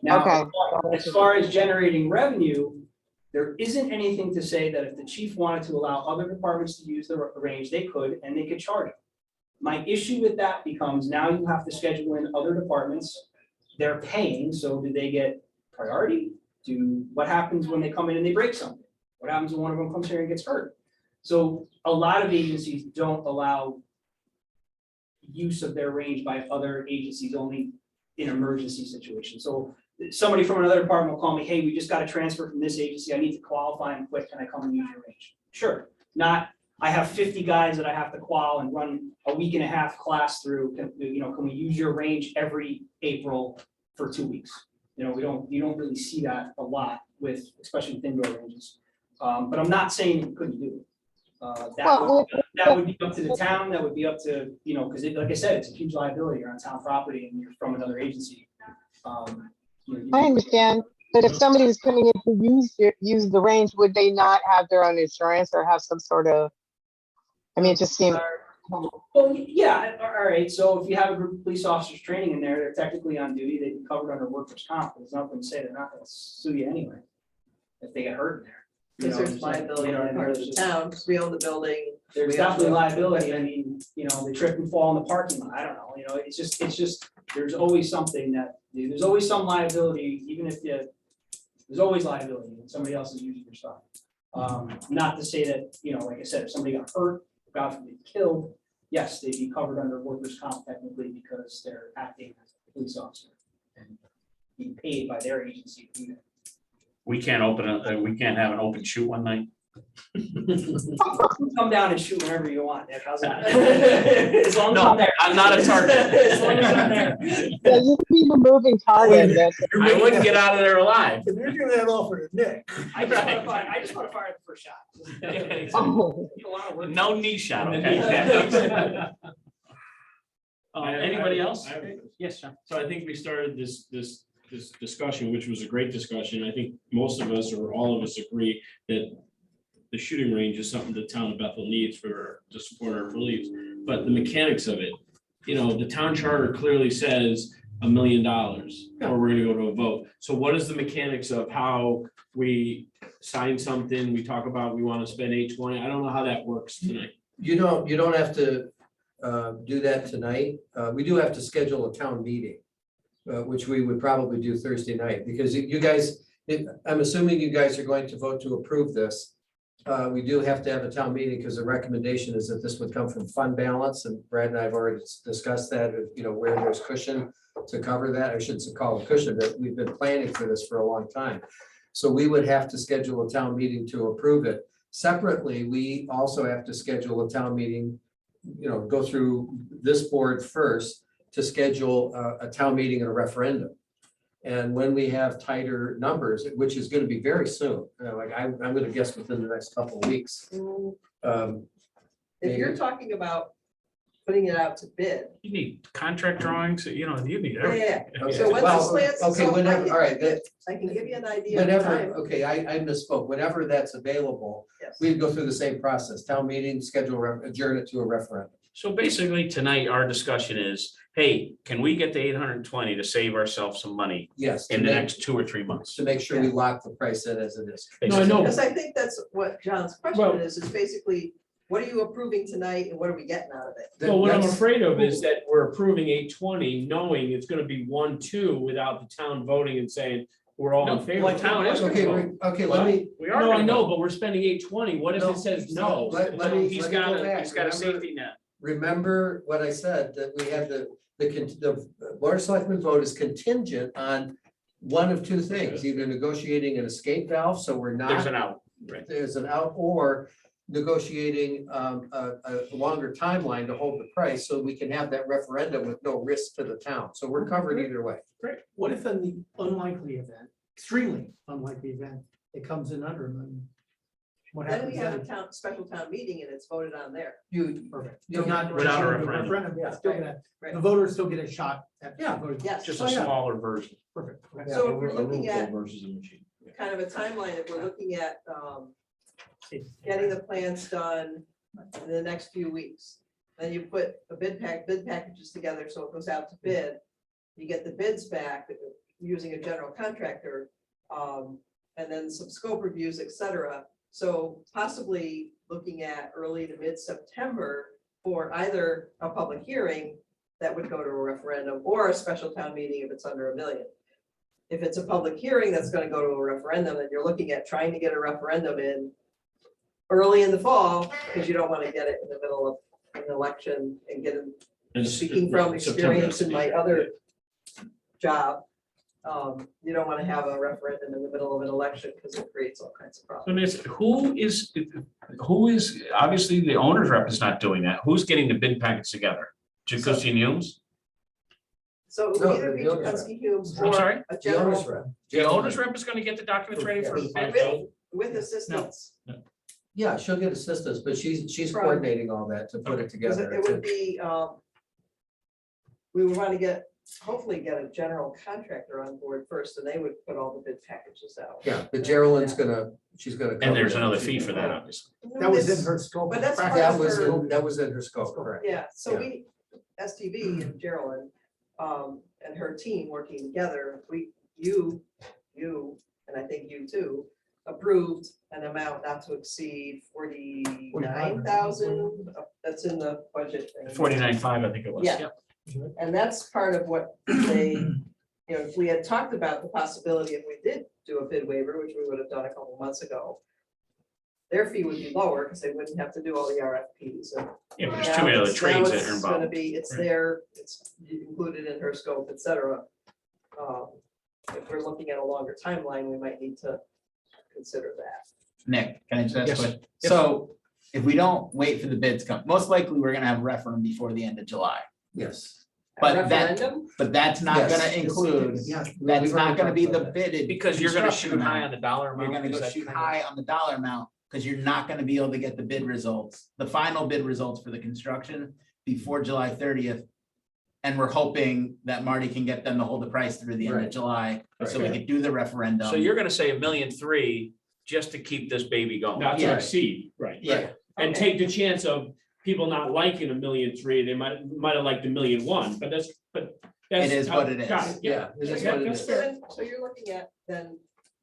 Now, Okay. as far as generating revenue, there isn't anything to say that if the chief wanted to allow other departments to use the range, they could, and they could charge them. My issue with that becomes now you have to schedule in other departments. They're paying, so do they get priority? What happens when they come in and they break something? What happens when one of them comes here and gets hurt? So a lot of agencies don't allow use of their range by other agencies, only in emergency situations. So somebody from another department will call me, hey, we just got a transfer from this agency, I need to qualify and quit, can I come and use your range? Sure, not, I have 50 guys that I have to qual and run a week and a half class through, can we use your range every April for 2 weeks? You don't really see that a lot with, especially with indoor ranges. But I'm not saying you couldn't do it. That would be up to the town, that would be up to, because like I said, it's a huge liability, you're on town property and you're from another agency. I understand, but if somebody was coming in to use the range, would they not have their own insurance or have some sort of, I mean, it just seems. Well, yeah, all right, so if you have a group of police officers training in there, they're technically on duty, they'd be covered under workers' comp, there's nothing to say they're not gonna sue you anyway. If they get hurt in there. Because there's liability on the part of the town, because we own the building. There's We have definitely the- liability, I mean, they trip and fall in the parking lot, I don't know, it's just, there's always something there's always some liability, even if there's always liability when somebody else is using your stuff. Not to say that, like I said, if somebody got hurt, God forbid killed, yes, they'd be covered under workers' comp technically because they're acting as a police officer and being paid by their agency to do that. We can't we can't have an open shoot one night. Come down and shoot whenever you want, Nick, how's that? As long as I'm there. I'm not a target. As long as I'm there. Yeah, you can be a moving target. that's- I wouldn't get out of there alive. If you're giving that offer to Nick. I just want to fire the first shot. Oh, You don't wanna work- No knee shot, okay? Anybody else? I- Yes, John. So I think we started this discussion, which was a great discussion. I think most of us or all of us agree that the shooting range is something the town of Bethel needs to support our police. But the mechanics of it, the town charter clearly says $1 million, or we're gonna go to a vote. So what is the mechanics of how we sign something, we talk about, we wanna spend 820, I don't know how that works tonight. You don't have to do that tonight. We do have to schedule a town meeting, which we would probably do Thursday night, because you guys, I'm assuming you guys are going to vote to approve this. We do have to have a town meeting because the recommendation is that this would come from fund balance, and Brad and I have already discussed that, where there's cushion to cover that. I shouldn't call it cushion, but we've been planning for this for a long time. So we would have to schedule a town meeting to approve it. Separately, we also have to schedule a town meeting, go through this board first to schedule a town meeting and a referendum. And when we have tighter numbers, which is gonna be very soon, I'm gonna guess within the next couple of weeks. If you're talking about putting it out to bid. You need contract drawings, you need Yeah, everything. yeah. So when's the Well, plans? okay, so whenever, all right, I can give you an idea of whenever, time. okay, I misspoke, whenever that's available, Yes. we'd go through the same process, town meeting, schedule, adjourn it to a referendum. So basically, tonight, our discussion is, hey, can we get the 820 to save ourselves some money Yes. in the next 2 or 3 months? To make sure we lock the price in as it is. No, I know, Because I think that's what John's Well- question is basically, what are you approving tonight and what are we getting out of it? well, what I'm That's- afraid of is that we're approving 820, knowing it's gonna be 1-2 without the town voting and saying, we're all in No, favor. well, town is Okay, gonna vote. okay, let me, We are No, I gonna know, vote. but we're spending 820, what if No, it says no? let But me- he's let me got go back. he's got a Remember- safety net. remember what I said, that we have the Board of Selectmen vote is contingent on one of two things, either negotiating an escape valve, so we're not. There's an out. Right. There's an out, or negotiating a longer timeline to hold the price, so we can have that referendum with no risk to the town. So we're covered either way. What if in the unlikely event, extremely unlikely event, it comes in under $1 million? What Then we happens have then? a special town meeting and it's voted on there. You, Perfect. you So not Without a the referendum. yeah, still get Right. the voters still get a shot at. Yeah. voting. Yes. Just Oh, a yeah. smaller version. Perfect. Okay. So if we're looking at Versus a machine. kind of a timeline, if we're looking at getting the plans done in the next few weeks, then you put a bid packages together, so it goes out to bid. You get the bids back using a general contractor, and then some scope reviews, et cetera. So possibly looking at early to mid-September for either a public hearing that would go to a referendum or a special town meeting if it's under $1 million. If it's a public hearing that's gonna go to a referendum, then you're looking at trying to get a referendum in early in the fall, because you don't want to get it in the middle of an election and get it. And Speaking from September. experience in my other job, you don't want to have a referendum in the middle of an election because it creates all kinds of problems. So who is, obviously, the owner's rep is not doing that. Who's getting the bid packets together? Jacuzzi and Humes? So it No, would either the be owner's rep. Chikunsky Humes I'm or sorry? a The owner's general rep. The owner's rep is gonna get the documents ready for the Yes. bid? with assistance. Yeah, she'll get assistance, but she's From- coordinating all that to put it Because together. it would be, we would want to hopefully get a general contractor on board first, and they would put all the bid packages out. Yeah, but Geraldine's she's gonna. And cover there's that. another fee for that, obviously. That was in It's- her scope. But of that's practice. part That was in her scope, correct. Yeah, so Yeah. we, STV and Geraldine, and her team working together, you, and I think you too, approved an amount not to exceed 49,000, that's in the budget thing. 49.5, I think it was. Yeah. Yep. And that's part of what they, if we had talked about the possibility if we did do a bid waiver, which we would have done a couple months ago, their fee would be lower because they wouldn't have to do all the RFPs. And Yeah, but there's now too many other it's- trades now that are it's gonna involved. be, it's Right. there, it's included in her scope, et cetera. If we're looking at a longer timeline, we might need to consider that. Nick, can I just ask a Yes. question? Yes. So if we don't wait for the bids to come, most likely we're gonna have a referendum before the end of July. Yes. A But that- referendum? But that's not Yes. gonna include, Yeah. that's We've not already gonna be talked the about that. bidded. Because you're gonna construction shoot high amount. on the dollar amount. You're gonna is go that shoot kind of- high on the dollar amount, because you're not gonna be able to get the bid results, the final bid results for the construction before July 30th. And we're hoping that Marty can get them to hold the price through the end of Right. July, so we Right. could do the referendum. So you're gonna say 1,300,000 just to keep this baby going. Not to Yeah. exceed, right. Yeah, And Okay. take the chance of people not liking 1,000,003, they might have liked 1,000,001, but that's. It is what it is. Got it, Yeah, it is Yeah, what it that's is. fair. So you're looking at then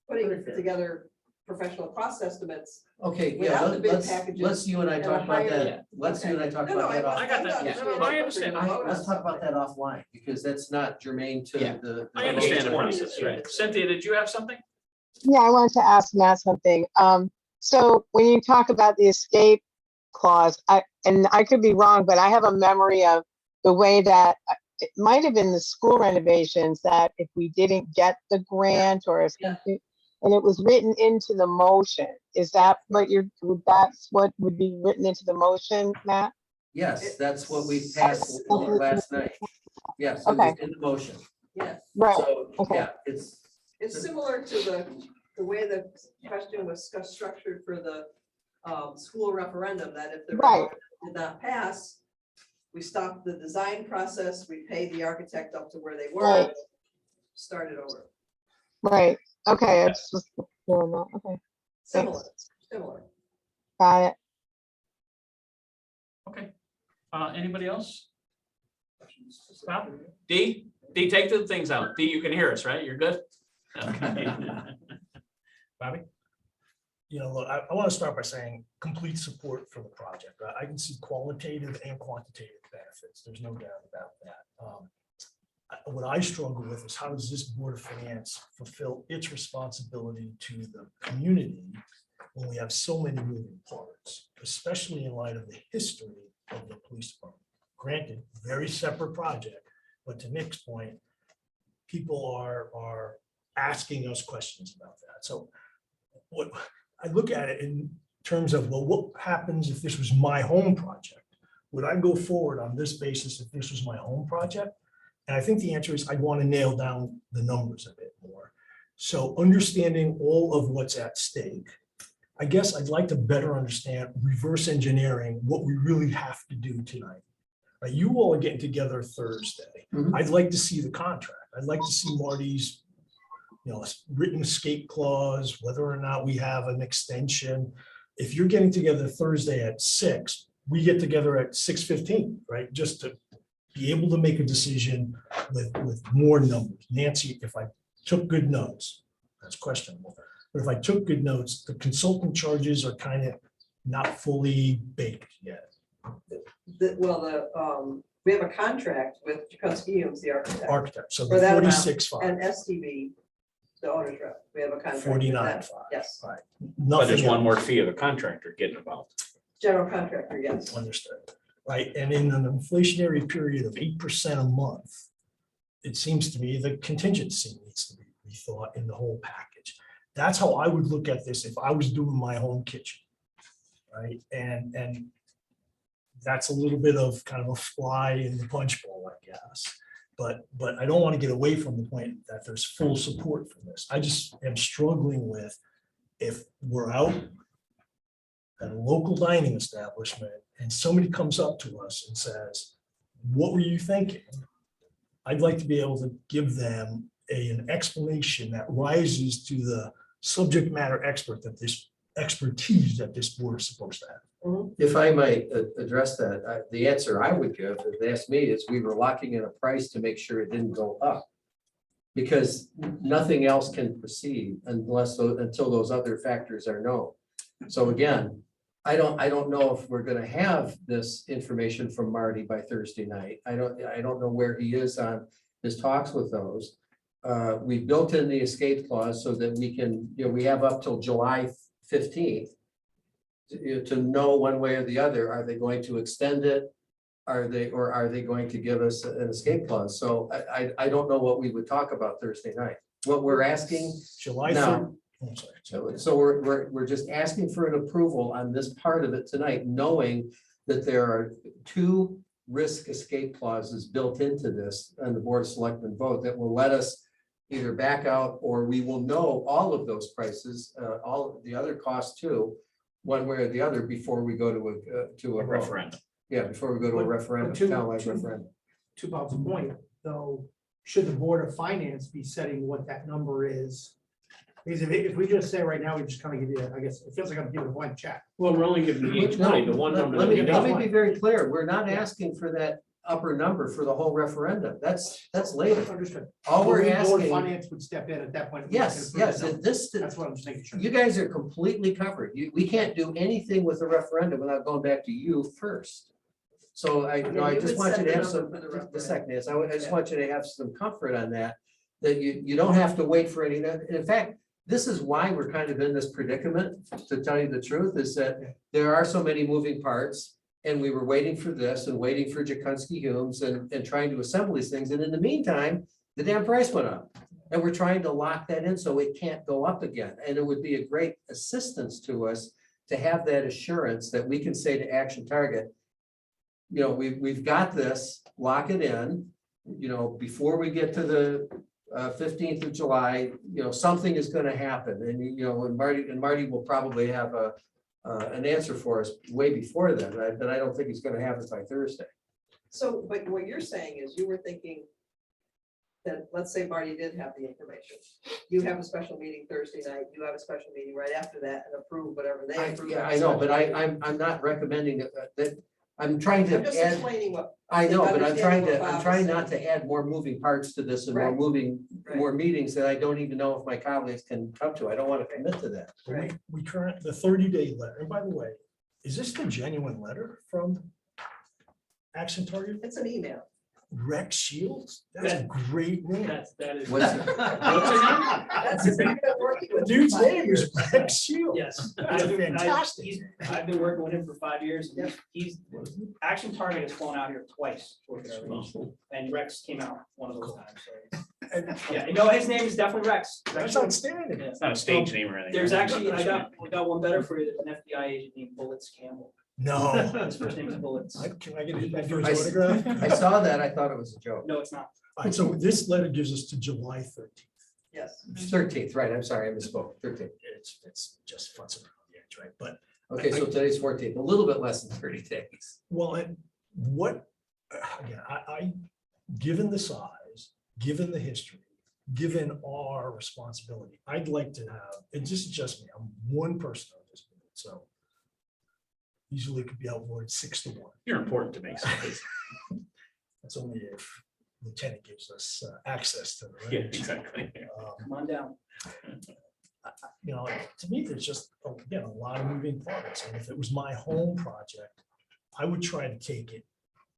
putting together professional cost estimates. Okay, yeah, Without the bid let's, packages let's you and I and talk a about higher- that. Let's you and I talk No, no, about that. I got that. I'm not Yeah. asking No, you no, I to understand. vote on Let's talk about something. that offline, because that's not germane to Yeah. the. I understand the H20. process, right? Cynthia, did you have something? Yeah, I wanted to ask Matt something. So when you talk about the escape clause, and I could be wrong, but I have a memory of the way that it might have been the school renovations that if we didn't get the grant or if Yeah. something, and it was written into the motion. Is that what that's what would be written into the motion, Matt? Yes, that's what we passed last night. Yes, it was Okay. in the motion. Yes, Right, So, okay. yeah, it's similar to the way the question was structured for the school referendum, that if the Right. referendum did not pass, we stopped the design process, we paid the architect up to where they were, Right. started over. Right, okay, it's just, okay, Similar, thanks. similar. Got it. Okay. Anybody else? Bob? D, take the things out. D, you can hear us, right? You're good? Okay. Bobby? You know, look, I want to start by saying complete support for the project. I can see qualitative and quantitative benefits. There's no doubt about that. What I struggle with is how does this Board of Finance fulfill its responsibility to the community when we have so many moving parts, especially in light of the history of the police department? Granted, very separate project, but to Nick's point, people are asking us questions about that. So what I look at it in terms of, well, what happens if this was my home project? Would I go forward on this basis if this was my home project? And I think the answer is I want to nail down the numbers a bit more. So understanding all of what's at stake, I guess I'd like to better understand reverse engineering what we really have to do tonight. Right, you all are getting together Thursday. Mhm. I'd like to see the contract. I'd like to see Marty's, written escape clause, whether or not we have an extension. If you're getting together Thursday at 6, we get together at 6:15, right? Just to be able to make a decision with more numbers. Nancy, if I took good notes, that's questionable. But if I took good notes, the consultant charges are kind of not fully baked yet. We have a contract with Chakotski, who's the Architect, so For the that amount, 46.5, and STV, the owner's rep. We have a contract. with 49.5. them. Yes, Right. But there's Nothing one more else. fee of the contractor getting involved. general contractor, yes. Understood, right? And in an inflationary period of 8% a month, it seems to me the contingency needs to be rethought in the whole package. That's how I would look at this if I was doing my home kitchen, right? And that's a little bit of kind of a fly in the punch bowl, I guess. But I don't want to get away from the point that there's full support for this. I just am struggling with if we're out at a local dining establishment and somebody comes up to us and says, what were you thinking? I'd like to be able to give them an explanation that rises to the subject matter expert that this expertise that this board is supposed to have. If I might address that, the answer I would give, if they asked me, is we were locking in a price to make sure it didn't go up. Because nothing else can proceed until those other factors are known. So again, I don't know if we're gonna have this information from Marty by Thursday night. I don't know where he is on his talks with those. We built in the escape clause so that we can, we have up till July 15th to know one way or the other. Are they going to extend it? Are they going to give us an escape clause? So I don't know what we would talk about Thursday night. What we're asking July No. 3rd. I'm sorry. so we're just asking for an approval on this part of it tonight, knowing that there are 2 risk escape clauses built into this and the Board of Selectmen vote that will let us either back out or we will know all of those prices, all of the other costs too, one way or the other before we go to a vote. Referendum. Yeah, before we go to a But- referendum, but to- townwide to- referendum. To Bob's point, though, should the Board of Finance be setting what that number is Because if we just say right now, we just kind of give you, I guess, it feels like I'm giving a blank check. Well, we're only giving you each No, money, the one number. Let that me, we let got. me be very clear. We're not asking for that upper number for the whole referendum. That's later. Understood. All we're Board asking, Finance would step in at that point. yes, yes, this, That's what I'm just making sure. you guys are completely covered. We can't do anything with the referendum without going back to you first. So I mean, you just would want set you to the have some, number for the the referendum. second is, I just Yeah. want you to have some comfort on that. That you don't have to wait for any, in fact, this is why we're kind of in this predicament, to tell you the truth, is that there are so many moving parts. And we were waiting for this and waiting for Jakunski Humes and trying to assemble these things. And in the meantime, the damn price went up. And we're trying to lock that in so it can't go up again. And it would be a great assistance to us to have that assurance that we can say to Action Target, you know, we've got this, lock it in, you know, before we get to the 15th of July, you know, something is going to happen. And, you know, and Marty will probably have an answer for us way before then, but I don't think he's going to have it by Thursday. So, but what you're saying is you were thinking that, let's say Marty did have the information. You have a special meeting Thursday night, you have a special meeting right after that and approve whatever they approve. Yeah, I know, but I'm not recommending that, I'm trying I'm just to add, explaining what. I know, but I'm trying understanding to, what I'm Bob trying is not saying. to add more moving parts to this and more Right. more meetings that I don't even know if my colleagues can come to. I don't want to commit to that. But Right. we current, the 30-day letter, and by the way, is this the genuine letter from Action Target? It's an email. Rex Shields? That's a great name. That is. What's That's his name. The dude's name is Rex Shields. Yes. That's a fantastic. I've been working with him for 5 years. And he's, Action Target has flown out here twice. to work at our range, And Rex came out one of those times. So, And yeah, no, his name is definitely Rex. That's outstanding. Yeah. It's not a stage name or anything. There's actually, I got one better for you, an FBI agent named Bullets Campbell. No. His first name is Bullets. Can I get his I autograph? I saw that, I thought it was a joke. No, it's not. All right, so this letter gives us to July 13th. Yes. 13th, right, I'm sorry, I misspoke, 13th. It's just futzing around the edge, right? But, Okay, so today's 14th, a little bit less than 30 days. well, and what, again, given the size, given the history, given our responsibility, I'd like to have, it's just me, I'm one person on this, board, so usually could be outvoted 6-1. You're important to me. so That's only if Lieutenant gives us access to the Yeah, range. exactly. Come on down. You know, to me, there's just, again, a lot of moving parts. And if it was my home project, I would try to take it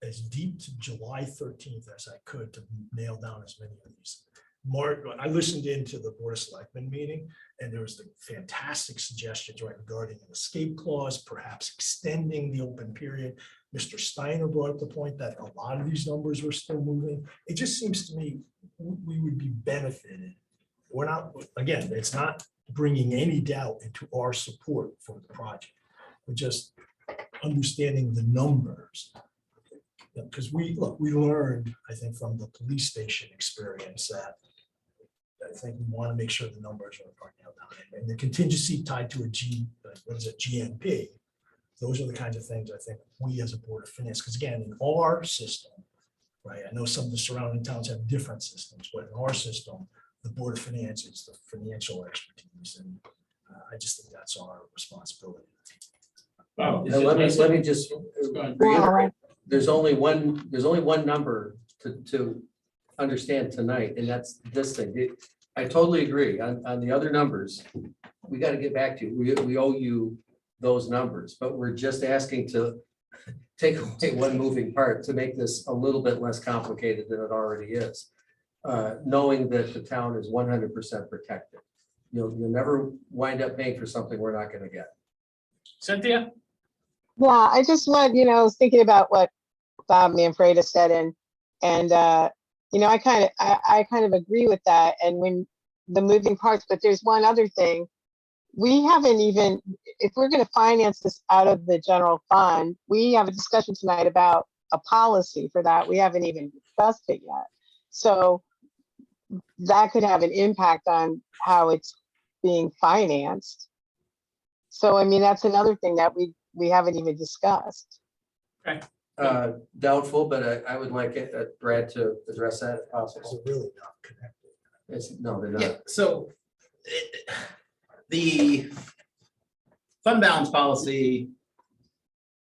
as deep to July 13th as I could to nail down as many of these. Mark, I listened into the Board of Selectmen meeting, and there was the fantastic suggestions right regarding an escape clause, perhaps extending the open period. Mr. Steiner brought up the point that a lot of these numbers were still moving. It just seems to me we would be benefited. We're not, again, it's not bringing any doubt into our support for the project. We're just understanding the numbers. Because we learned, I think, from the police station experience that I think we want to make sure the numbers are nailed down. And the contingency tied to a GNP. Those are the kinds of things I think we as a Board of Finance, because again, in our system, right, I know some of the surrounding towns have different systems, but in our system, the Board of Finance is the financial expertise, and I just think that's our responsibility. Wow. Now, let me just Go ahead. reiterate, there's only one number to understand tonight, and that's this thing. I totally agree on the other numbers. We got to get back to, we owe you those numbers, but we're just asking to take away one moving part to make this a little bit less complicated than it already is. Knowing that the town is 100% protected. You'll never wind up paying for something we're not going to get. Cynthia? Yeah, I just want, I was thinking about what Bob Manfreda said, and I kind of agree with that. And when the moving parts, but there's one other thing. We haven't even, if we're going to finance this out of the general fund, we have a discussion tonight about a policy for that. We haven't even discussed it yet. So that could have an impact on how it's being financed. So, I mean, that's another thing that we haven't even discussed. Doubtful, but I would like Brad to address that if It's possible. really not connected. No, they're Yeah, not. so The fund balance policy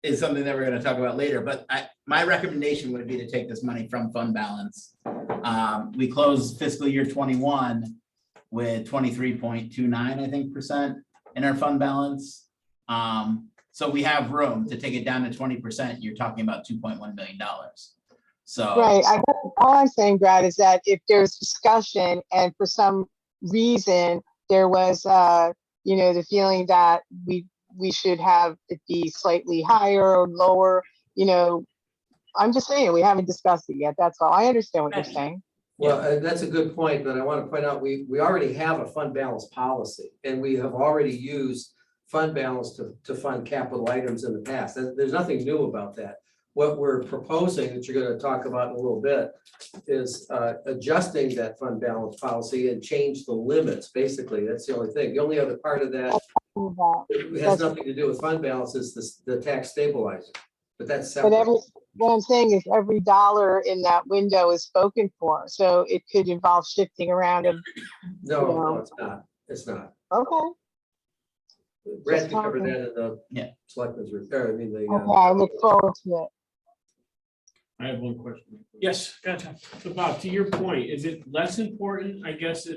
is something that we're gonna talk about later, but my recommendation would be to take this money from fund balance. We closed fiscal year 21 with 23.29, I think, percent in our fund balance. So we have room to take it down to 20%. You're talking about $2.1 million. So. Right, all I'm saying, Brad, is that if there's discussion and for some reason there was, you know, the feeling that we should have it be slightly higher or lower, you know, I'm just saying, we haven't discussed it yet, that's all. I understand what you're saying. Well, that's a good point, but I want to point out, we already have a fund balance policy, and we have already used fund balance to fund capital items in the past. There's nothing new about that. What we're proposing, that you're going to talk about in a little bit, is adjusting that fund balance policy and change the limits, basically. That's the only thing. The only other part of that has nothing to do with fund balance is the tax stabilizer, but that's But separate. what I'm saying is every dollar in that window is spoken for, so it could involve shifting around of, No, it's not. It's not. okay, Brad can cover that in the Yeah. selectmen's, or I mean, the. okay, I look forward to it. I have one question. Yes, gotcha. So Bob, to your point, is it less important, I guess,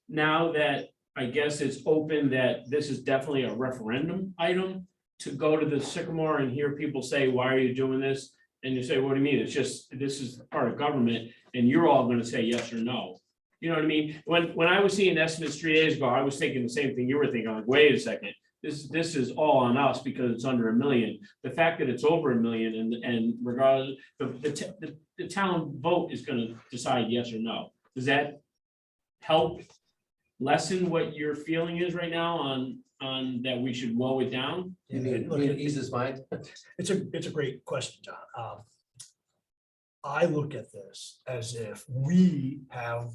now that, I guess it's open that this is definitely a referendum item to go to the Sycamore and hear people say, why are you doing this? And you say, what do you mean? It's just, this is part of government and you're all gonna say yes or no. You know what I mean? When I was seeing estimates 3 days ago, I was thinking the same thing you were thinking, like, wait a second. This is all on us because it's under $1 million. The fact that it's over $1 million and regardless, the town vote is gonna decide yes or no. Does that help lessen what your feeling is right now on that we should lower it down? You mean ease his mind? It's a great question, John. I look at this as if we have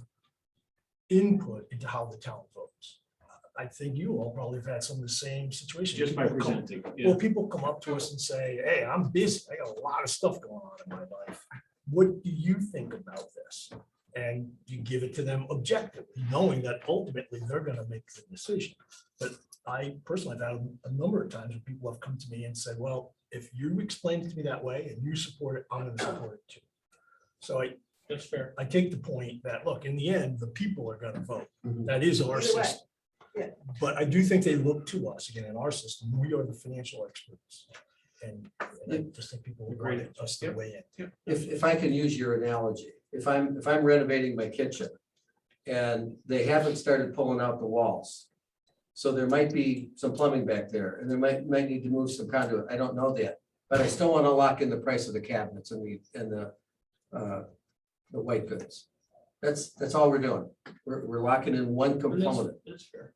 input into how the town votes. I think you all probably have had some of the same situations. Just by People come- presenting, Well, yeah. people come up to us and say, hey, I'm busy. I got a lot of stuff going on in my life. What do you think about this? And you give it to them objectively, knowing that ultimately they're gonna make the decision. But I personally have had a number of times when people have come to me and said, well, if you explain it to me that way and you support it, I'm gonna support it too. So That's fair. I take the point that, look, in the end, the people are gonna vote. Mhm. That is our Either way. system. Yeah. But I do think they look to us, again, in our system, we are the financial experts. And I just think people will Agreed. want us to weigh in. If I can use your analogy, if I'm renovating my kitchen and they haven't started pulling out the walls. So there might be some plumbing back there and there might need to move some conduit. I don't know that. But I still want to lock in the price of the cabinets and the white goods. That's all we're doing. We're locking in one component, That's fair.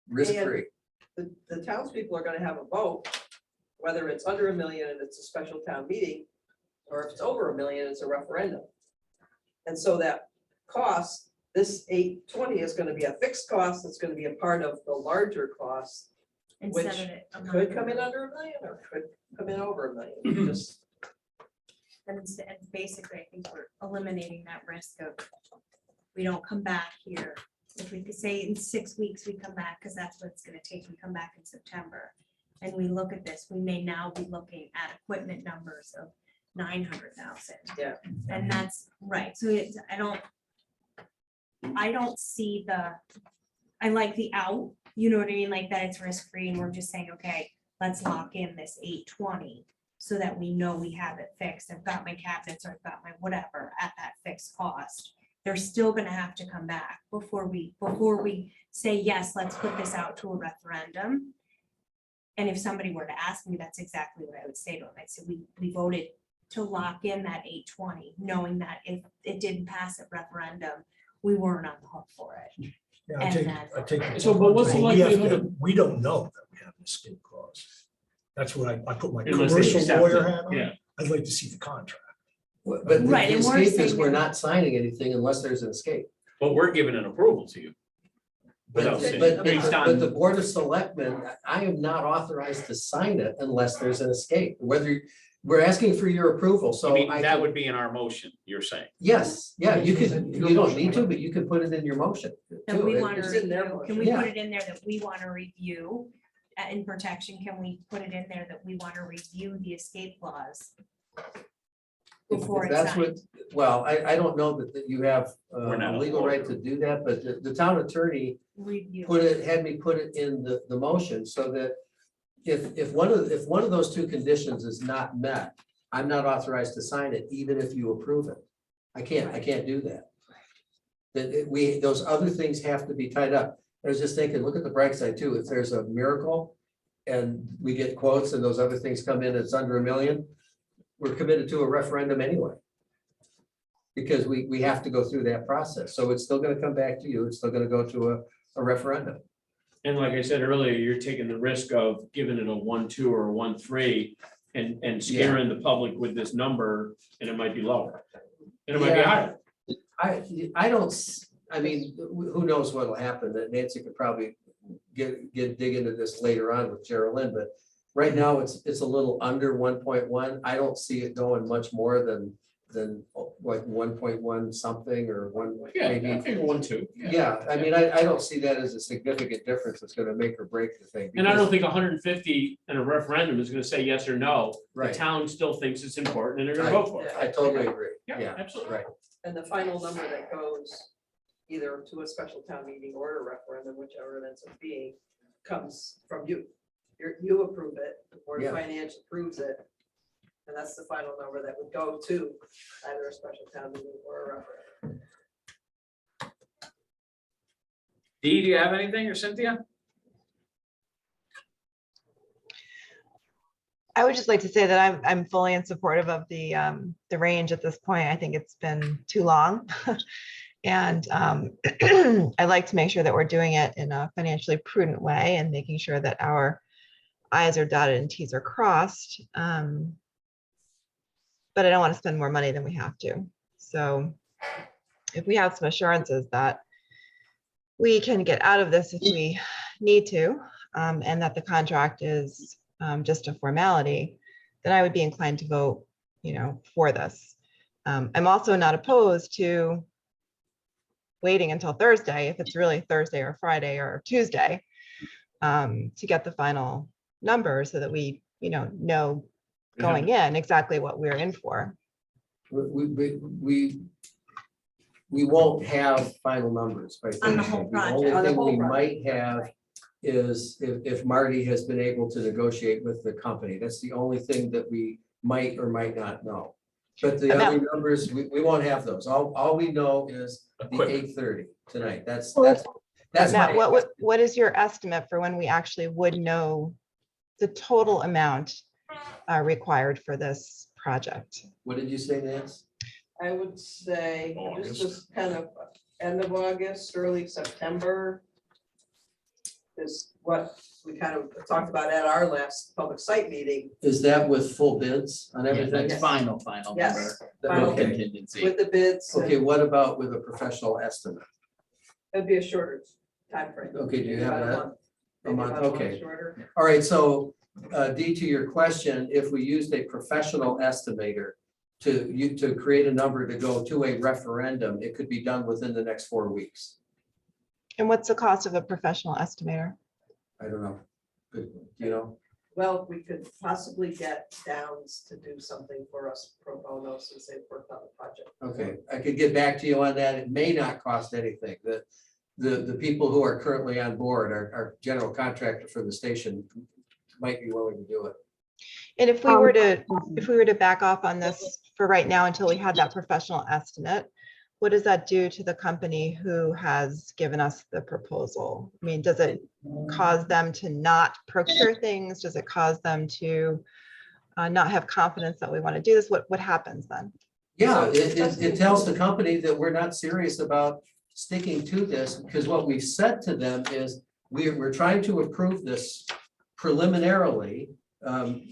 risk free. The townspeople are gonna have a vote, whether it's under $1 million and it's a special town meeting, or if it's over $1 million, it's a referendum. And so that cost, this 820 is gonna be a fixed cost, it's gonna be a part of the larger cost. Instead Which of it. Could come in under $1 million or could come in over $1 million, just. And basically, I think we're eliminating that risk of, we don't come back here. If we could say in 6 weeks, we come back, because that's what it's gonna take, we come back in September. And we look at this, we may now be looking at equipment numbers of 900,000. Yeah. And that's right, so it's, I don't see I like the out, you know what I mean, like that it's risk-free, and we're just saying, okay, let's lock in this 820. So that we know we have it fixed. I've got my cabinets or I've got my whatever at that fixed cost. They're still gonna have to come back before we say, yes, let's put this out to a referendum. And if somebody were to ask me, that's exactly what I would say to them. I'd say, we voted to lock in that 820, knowing that if it didn't pass at referendum, we weren't on the hook for it. Yeah, And I take. So, but what's the we have to- likelihood We don't know that we have an escape clause. That's what I put my Unless they commercial accept lawyer it, hat on. yeah. I'd like to see the contract. But the Right, and we're escape is saying we're that- not signing anything unless there's an escape. But we're giving an approval to you. But, Without saying, but based but on- the Board of Selectmen, I am not authorized to sign it unless there's an escape. Whether We're asking for your approval, so I mean, I that can- would be in our motion, you're saying. Yes, yeah, you It's could, your you don't motion, need to, right? but you can put it in your motion. That too. we It- want to it's- in their review, can we motion. put it in there that we want to review? In protection, can we put it in there that we want to review the escape clause? Before If it's that's what, signed? well, I don't know that you have We're not a a legal lawyer. right to do that, but the town attorney Review. had me put it in the motion so that if one of those two conditions is not met, I'm not authorized to sign it, even if you approve it. I can't do that. Those other things have to be tied up. I was just thinking, look at the bright side too, if there's a miracle and we get quotes and those other things come in, it's under $1 million, we're committed to a referendum anyway. Because we have to go through that process. So it's still gonna come back to you. It's still gonna go to a referendum. And like I said earlier, you're taking the risk of giving it a 1-2 or a 1-3 and scaring the public with this number, and it might be lower. And it might be Yeah. higher. I don't, I mean, who knows what'll happen, that Nancy could probably dig into this later on with Geraldine, but right now it's a little under 1.1. I don't see it going much more than like 1.1 something or one, Yeah, I maybe. figure 1-2. Yeah, I mean, I don't see that as a significant difference that's gonna make or break the thing. And I don't because- think 150 in a referendum is gonna say yes or no. The Right, town still thinks it's important and they're gonna vote for it. I totally agree, Yeah, yeah, absolutely. right. And the final number that goes either to a special town meeting or a referendum, whichever it ends up being, comes from you. You approve it, the Board of Yeah. Finance approves it. And that's the final number that would go to either a special town meeting or a referendum. Dee, do you have anything, or Cynthia? I would just like to say that I'm fully in supportive of the range at this point. I think it's been too long. And I'd like to make sure that we're doing it in a financially prudent way and making sure that our i's are dotted and t's are crossed. But I don't want to spend more money than we have to. So if we have some assurances that we can get out of this if we need to, and that the contract is just a formality, then I would be inclined to vote, for this. I'm also not opposed to waiting until Thursday, if it's really Thursday or Friday or Tuesday, to get the final number so that we, know going in exactly what we're in for. We won't have final numbers by On the Thursday. whole The project. only On the thing whole we project. might have is if Marty has been able to negotiate with the company. That's the only thing that we might or might not know. But the And that- other numbers, we won't have those. All we know is the Equipment. 8:30 tonight. That's Matt, my. what is your estimate for when we actually would know the total amount required for this project? What did you say, Nance? I would say August. this is kind of end of August, early September. Is what we kind of talked about at our last public site meeting Is that with full bids on Yeah, everything? that's final number. Yes. No Final bid. contingency. with the bids. and Okay, what about with a professional estimate? It'd be a shorter timeframe. Okay, do you have About a that? month. A Maybe month, about month okay. Shorter. All right, so Dee, to your question, if we used a professional estimator to create a number to go to a referendum, it could be done within the next 4 weeks. And what's the cost of a professional estimator? I don't know. Good, you know, Well, we could possibly get Downs to do something for us pro bono since they've worked on the project. okay, I could get back to you on that. It may not cost anything. The people who are currently on board, our general contractor for the station might be willing to do it. And if we were to back off on this for right now until we had that professional estimate, what does that do to the company who has given us the proposal? I mean, does it cause them to not procure things? Does it cause them to not have confidence that we want to do this? What happens then? Yeah, So it tells the company that we're not serious about sticking to this, because what we've said to them is we're trying to approve this preliminarily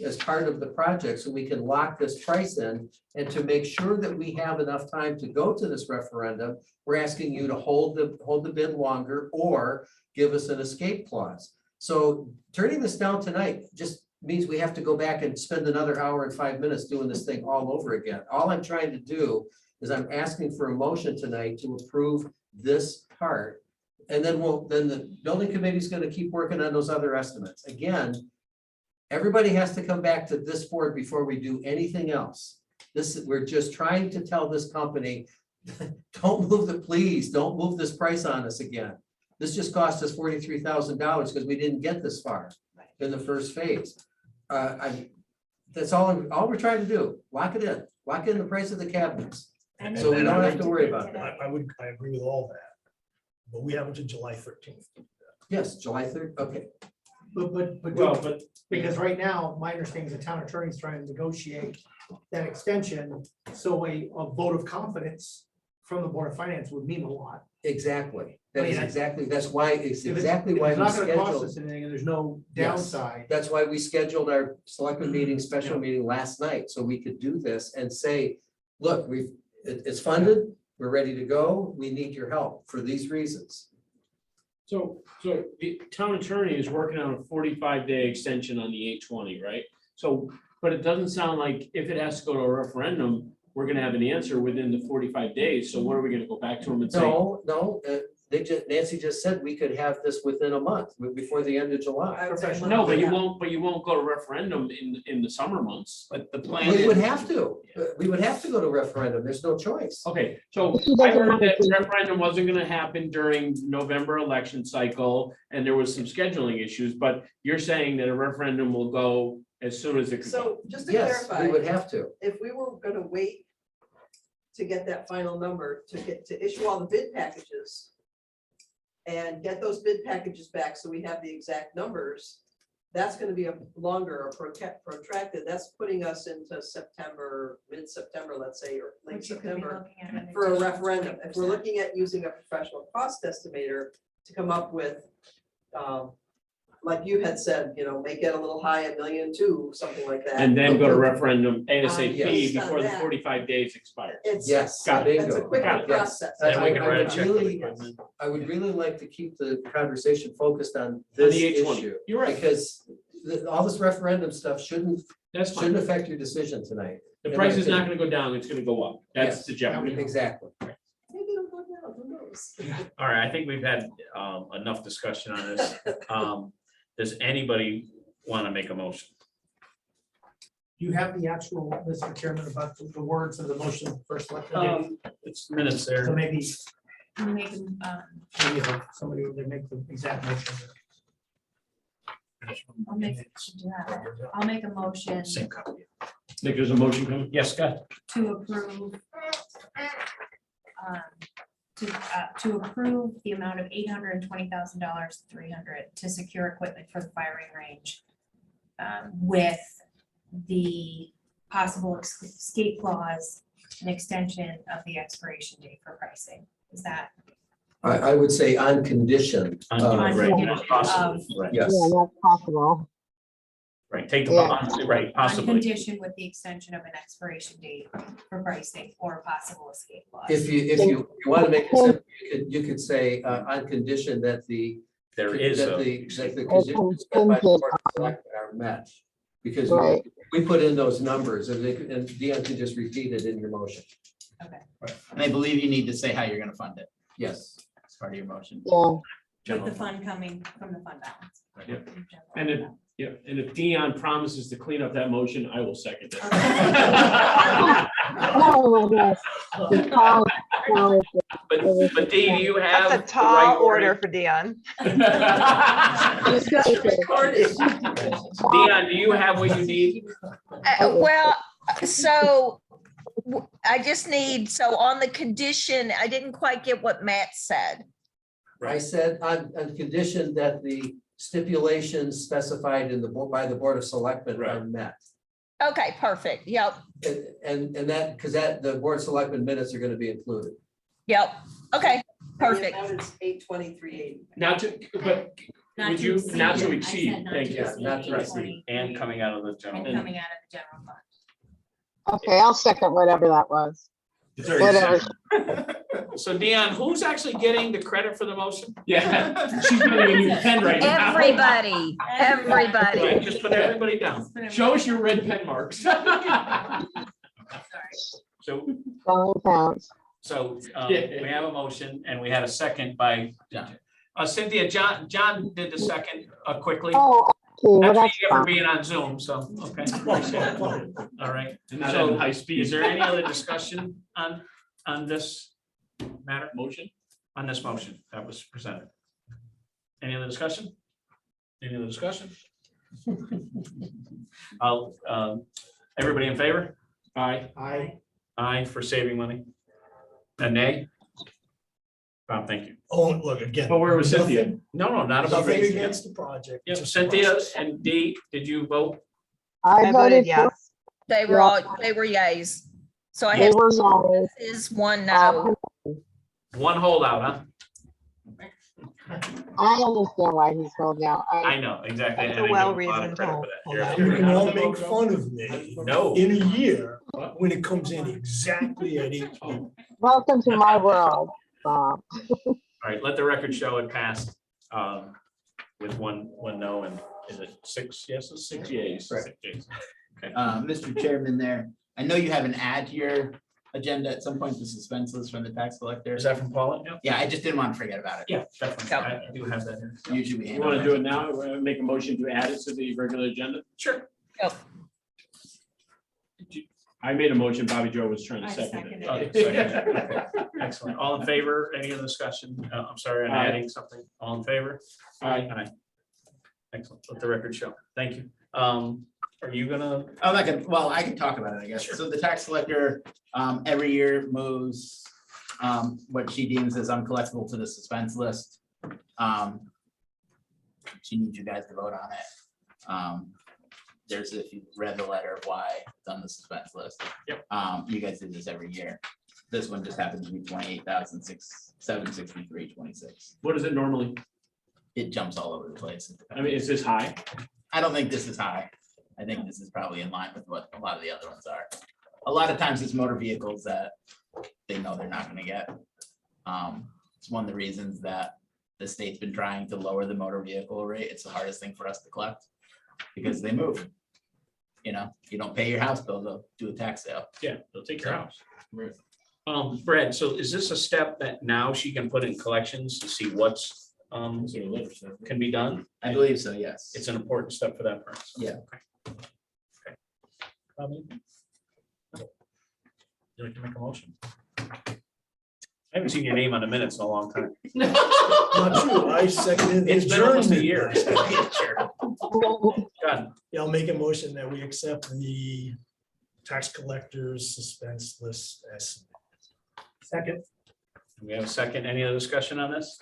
as part of the project, so we can lock this price in. And to make sure that we have enough time to go to this referendum, we're asking you to hold the bid longer or give us an escape clause. So turning this down tonight just means we have to go back and spend another hour and 5 minutes doing this thing all over again. All I'm trying to do is I'm asking for a motion tonight to approve this part. And then then the building committee is gonna keep working on those other estimates. Again, everybody has to come back to this board before we do anything else. We're just trying to tell this company, don't move this price on us again. This just cost us $43,000 because we didn't get this far in the first phase. That's all we're trying to do. Lock it in. Lock in the price of the cabinets. So we don't have to worry about that. I agree with all that, but we have until July 13th. Yes, July 3rd, okay. But because right now, my understanding is the town attorney is trying to negotiate that extension. So a vote of confidence from the Board of Finance would mean a lot. Exactly. That I mean, is exactly, that's why, it's If exactly if why it's we not gonna cost scheduled. us anything and there's no Yes. downside. That's why we scheduled our selectmen meeting, special meeting last night, so we could do this and say, look, it's funded, we're ready to go, we need your help for these reasons. So the town attorney is working on a 45-day extension on the 820, right? So, but it doesn't sound like if it has to go to a referendum, we're gonna have an answer within the 45 days. So what are we gonna go back to them and say? No, Nancy just said we could have this within a month, before the end of July. I would say a month. No, but you Yeah. won't go to referendum in the summer months. But the plan We would is, have to, we would have to go to referendum, there's no choice. Okay, so If he I doesn't heard want that to- referendum wasn't gonna happen during November election cycle, and there was some scheduling issues, but you're saying that a referendum will go as soon as it could go. So just to Yes, clarify. we would have to. If we were gonna wait to get that final number, to issue all the bid packages and get those bid packages back, so we have the exact numbers, that's gonna be a longer or protracted, that's putting us into September, mid-September, let's say, or late Which you could be September, looking at an for a additional referendum. If we're 20%. looking at using a professional cost estimator to come up with, like you had said, make it a little high, $1.2 million, something like that. And then go to referendum yes. ASAP before the Based on 45 days expires. It's, Yes. Got it. it's a bingo. quicker Got it. process. then we can I write a would check. for the really- equipment. I would really like to keep the conversation focused on On this the 820. issue. You're right, Because all this referendum stuff shouldn't that's fine. affect your decision tonight. The price is not gonna go down, it's gonna go up. That's Yes. the jeopardy. Exactly. Maybe it'll go down, who knows? All right, I think we've had enough discussion on this. Does anybody want to make a motion? Do you have the actual, Mr. Chairman, about the words of the motion first? It's minutes So there. maybe Make, somebody would make the exact motion. I'll make, yeah, I'll make a motion Same copy. Think there's a motion coming? Yes, Scott. to approve. To approve the amount of $820,000, $300 to secure equipment for the firing range. With the possible escape clause and extension of the expiration date for pricing. Is that? I would say on condition. On On right, condition possible, of- right, Yes. Yeah, that's possible. right, take the, Yeah. right, On possibly. condition with the extension of an expiration date for pricing or possible escape clause. If you want to make it simple, you could say on condition that There is that a, the conditions set by the Board of Selectmen are met. Because Right. we put in those numbers and Deanne can just repeat it in your motion. And I believe you need to say how you're gonna fund it Yes. as part of your motion. Yeah, With the fund coming from the fund balance. Yep. And if, yeah, and if Dion promises to clean up that motion, I will second it. oh my gosh. The call- call- but Dee, do you have? That's a the right tall order wording? for Dion. Discussion recorded. Dion, do you have what you need? Well, so I just need, so on the condition, I didn't quite get what Matt said. I said on condition that the stipulations specified by the Board of Selectmen are met. Okay, perfect. Yep, And that, because the Board of Selectmen minutes are going to be included. yep. Okay, perfect. Now it's 823.80. Not to, but Not would to you, exceed not to it. I exceed, said not thank to you. exceed Not to 820 And coming out of the And general. coming out of the general fund. Okay, I'll second whatever that was. It's already Whatever. second. So Dion, who's actually getting the credit for the motion? Yeah, she's getting a new pen right now. Everybody, everybody. Right, just put everybody down. Show us your red pen marks. So, Going counts. we have a motion and we had a second by John. Cynthia, John did the second quickly. Oh, okay, well, That's what that's you get for fine. being on Zoom, so, okay. All right. And not So, at high speed. is there any other discussion on this matter? Motion? On this motion that was presented? Any other discussion? Any other discussion? I'll, everybody in favor? Aye. Aye for saving money. A nay? Bob, thank you. Oh, look, again. But where was Cynthia? nothing- No, not about Nothing raising it. against the project. Yep, just the Cynthia process. and Dee, did you vote? I voted yes. They were yays. So I They have were yes. is one no. One holdout, huh? I understand why he's holding out. I know, exactly. That's and a I give him lot of well-reasoned credit hold. for that. You You're- can all make fun of me No. in a year when it comes in exactly at 8. Welcome to my world, Bob. All right, let the record show it passed with one no and is it 6 yeses? 6 yeas. 6 yeas. Mr. Chairman there, I know you have an add to your agenda at some point, the suspense list from the tax collector. Is that from Paula? Yeah. Yeah, I just didn't want to forget about it. Yeah, definitely. I do have that here. Usually we You handle want to it. do it now? We're gonna make a motion to add it to the regular agenda? Sure. Yep. I made a motion, Bobby Joe was trying to I second seconded it. Excellent. All in favor? Any other discussion? I'm sorry, I'm Aye. adding something. All in favor? Aye. Excellent. Let the record show. Thank you. Are you gonna? I'm not gonna, well, I can talk about it, I guess. So the tax collector, every year moves, what she deems as uncollectible to the suspense list. She needs you guys to vote on it. There's, if you read the letter of why it's on the suspense list. Yep. You guys do this every year. This one just happens to be 28,763.26. What is it normally? It jumps all over the place. I mean, is this high? I don't think this is high. I think this is probably in line with what a lot of the other ones are. A lot of times it's motor vehicles that they know they're not gonna get. It's one of the reasons that the state's been trying to lower the motor vehicle rate. It's the hardest thing for us to collect because they move. You know, you don't pay your house bill, they'll do a tax sale. Yeah, they'll take your house. Right. Brad, so is this a step that now she can put in collections to see what's can be done? I believe so, yes. It's an important step for that person. Yeah. Okay. Bobby? You like to make a motion? I haven't seen your name on the minutes in a long time. Not true, I seconded. the It's been almost a adjournment. year. God, Yeah, I'll make a motion that we accept the tax collector's suspense list as. Second. we have a second. Any other discussion on this?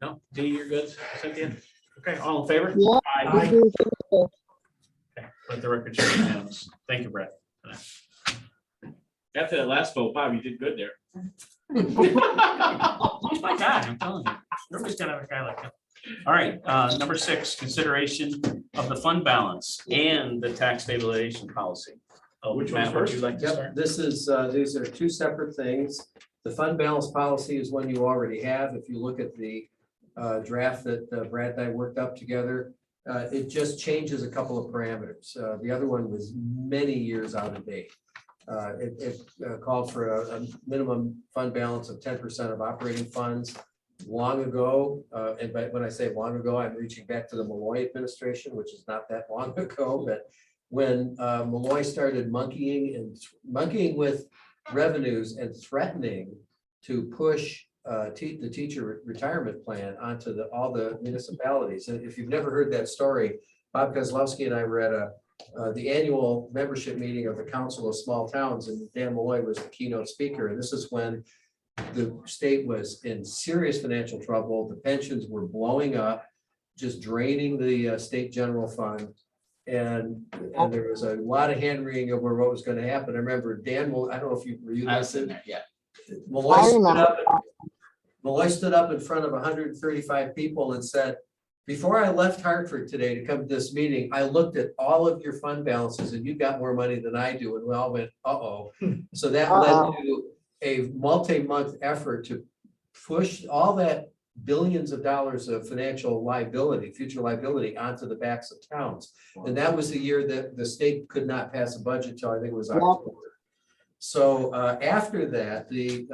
No, D, you're good, Cynthia? Okay, all in favor? Yeah. Aye. This is- Okay, let the record show unanimous. Thank you, Brett. After that last vote, Bob, you did good there. He's my guy, I'm telling you. Everybody's gotta have a guy like him. All right, number 6, consideration of the fund balance and the tax stabilization policy. Oh, Which one's Matt, would first? you like to Yep, start? this is, these are two separate things. The fund balance policy is one you already have. If you look at the draft that Brad and I worked up together, it just changes a couple of parameters. The other one was many years out of date. It called for a minimum fund balance of 10% of operating funds. Long ago, and when I say long ago, I'm reaching back to the Malloy administration, which is not that long ago, but when Malloy started monkeying with revenues and threatening to push the teacher retirement plan onto all the municipalities. And if you've never heard that story, Bob Kozlowski and I were at the annual membership meeting of the Council of Small Towns, and Dan Malloy was the keynote speaker. And this is when the state was in serious financial trouble. The pensions were blowing up, just draining the state general fund. And there was a lot of hand wringing over what was going to happen. I remember Dan, I don't know if you were you. I was sitting there, yeah. Malloy I stood remember. up in front of 135 people and said, Before I left Hartford today to come to this meeting, I looked at all of your fund balances and you got more money than I do. And we all went, uh-oh. So that led Uh-oh. to a multi-month effort to push all that billions of dollars of financial liability, future liability onto the backs of towns. And that was the year that the state could not pass a budget till I think it was October. So after that, the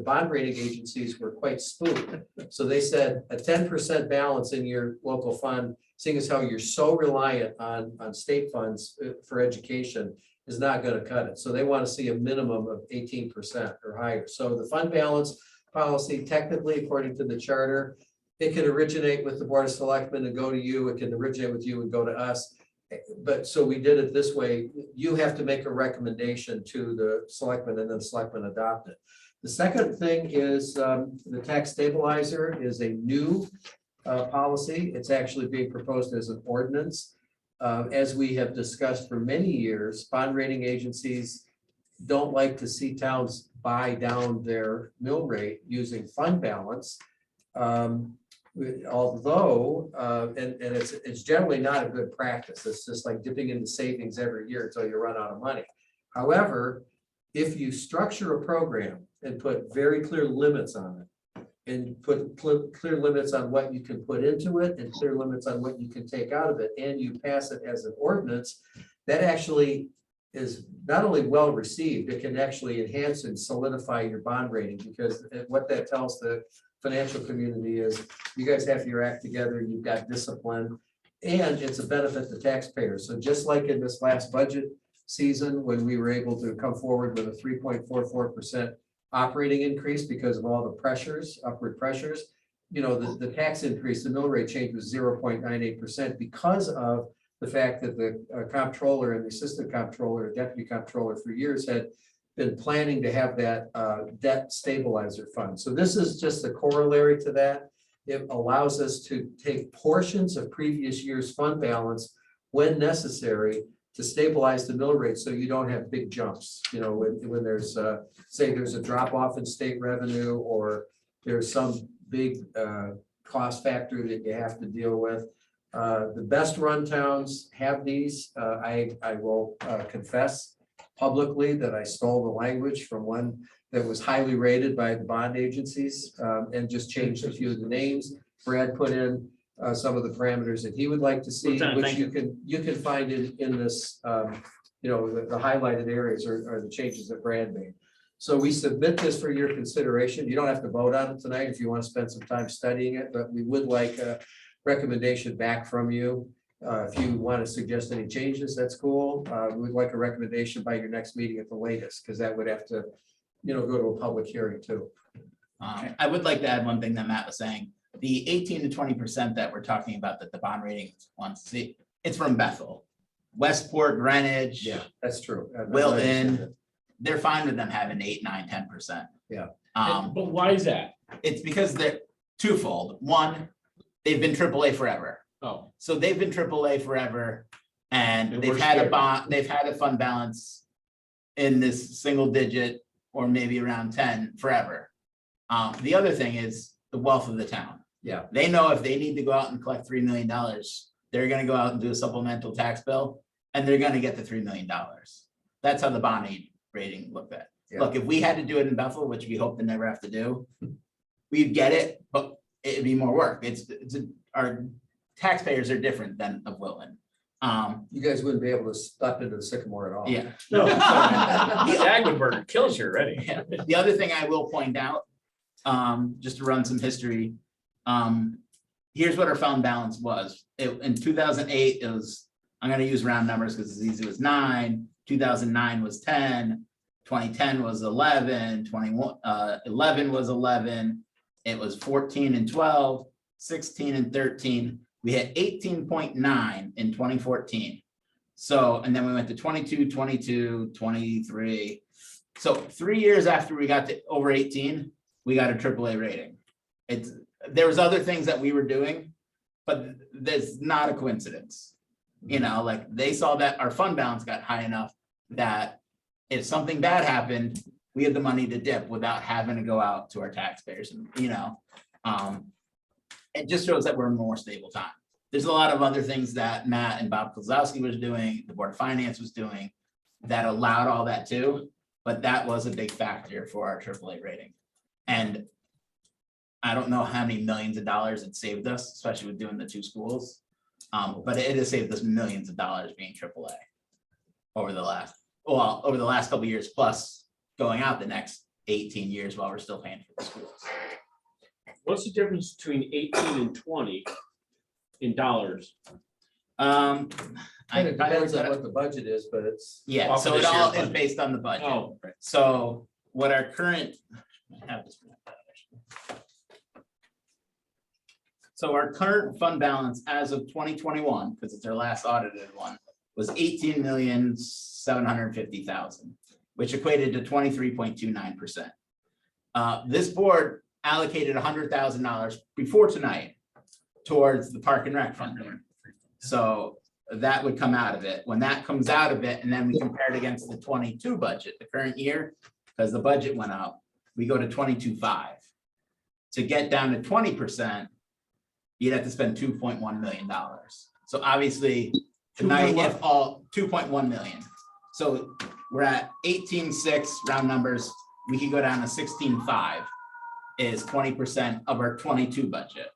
bond rating agencies were quite spooked. So they said a 10% balance in your local fund, seeing as how you're so reliant on state funds for education, is not going to cut it. So they want to see a minimum of 18% or higher. So the fund balance policy, technically, according to the charter, it can originate with the Board of Selectmen and go to you. It can originate with you and go to us. But so we did it this way. You have to make a recommendation to the selectmen and then the selectmen adopt it. The second thing is the tax stabilizer is a new policy. It's actually being proposed as an ordinance. As we have discussed for many years, bond rating agencies don't like to see towns buy down their mill rate using fund balance. Although, and it's generally not a good practice. It's just like dipping into savings every year until you run out of money. However, if you structure a program and put very clear limits on it, and put clear limits on what you can put into it and clear limits on what you can take out of it, and you pass it as an ordinance, that actually is not only well received, it can actually enhance and solidify your bond rating, because what that tells the financial community is you guys have your act together, you've got discipline, and it's a benefit to taxpayers. So just like in this last budget season, when we were able to come forward with a 3.44% operating increase because of all the pressures, upward pressures, you know, the tax increase, the mill rate change was 0.98% because of the fact that the comptroller and the assistant comptroller, deputy comptroller for years had been planning to have that debt stabilizer fund. So this is just a corollary to that. It allows us to take portions of previous year's fund balance when necessary to stabilize the mill rate so you don't have big jumps. You know, when there's say there's a drop off in state revenue or there's some big cost factor that you have to deal with. The best run towns have these. I will confess publicly that I stole the language from one that was highly rated by the bond agencies and just changed a few of the names. Brad put in some of the parameters that he would like to see, Lieutenant, which thank you can find in this, you know, the highlighted areas are the changes that Brad made. So we submit this for your consideration. You don't have to vote on it tonight if you want to spend some time studying it, but we would like a recommendation back from you. If you want to suggest any changes, that's cool. We'd like a recommendation by your next meeting at the latest, because that would have to, you know, go to a public hearing too. I would like to add one thing that Matt was saying. The 18 to 20% that we're talking about that the bond rating wants to see, it's from Bethel. Westport, Greenwich. Yeah, that's true. Wilton, they're fine with them having 8, 9, 10%. Yeah. But why is that? It's because they're twofold. One, they've been AAA forever. Oh, So they've been AAA forever and And they've we're had a scared. bond, they've had a fund balance in this single digit or maybe around 10 forever. The other thing is the wealth of the town. Yeah. They know if they need to go out and collect $3 million, they're gonna go out and do a supplemental tax bill and they're gonna get the $3 million. That's how the bond rating looked at. Yeah. Look, if we had to do it in Bethel, which we hope to never have to do, we'd get it, but it'd be more work. Our taxpayers are different than of Wilton. You guys wouldn't be able to step into the Sycamore at all. Yeah. No, the Agneburger kills you already. Yeah. The other thing I will point out, just to run some history, here's what our fund balance was. In 2008, it was, I'm gonna use round numbers because it's easy, it was 9, 2009 was 10, 2010 was 11, 11 was 11, it was 14 and 12, 16 and 13. We had 18.9 in 2014. So, and then we went to 22, 22, 23. So 3 years after we got to over 18, we got a AAA rating. There was other things that we were doing, but there's not a coincidence. You know, like they saw that our fund balance got high enough that if something bad happened, we had the money to dip without having to go out to our taxpayers and, you know, it just shows that we're in a more stable time. There's a lot of other things that Matt and Bob Kozlowski was doing, the Board of Finance was doing, that allowed all that too, but that was a big factor for our AAA rating. And I don't know how many millions of dollars it saved us, especially with doing the 2 schools. But it has saved us millions of dollars being AAA over the last couple of years, plus going out the next 18 years while we're still paying for the schools. What's the difference between 18 and 20 in dollars? Kind of depends on what the budget is, but it's. Yeah, Off of so it this all year's is budget. based on the budget. Oh, So what our current, I have this mapped out, actually. So our current fund balance as of 2021, because it's our last audited one, was 18,750,000, which equated to 23.29%. This board allocated $100,000 before tonight towards the Park and Rec fund. So that would come out of it. When that comes out of it, and then we compare it against the 22 budget, the current year, because the budget went up, we go to 22.5. To get down to 20%, you'd have to spend $2.1 million. So obviously, tonight, if all, 2.1 million. So we're at 18.6 round numbers, we can go down to 16.5 is 20% of our 22 budget.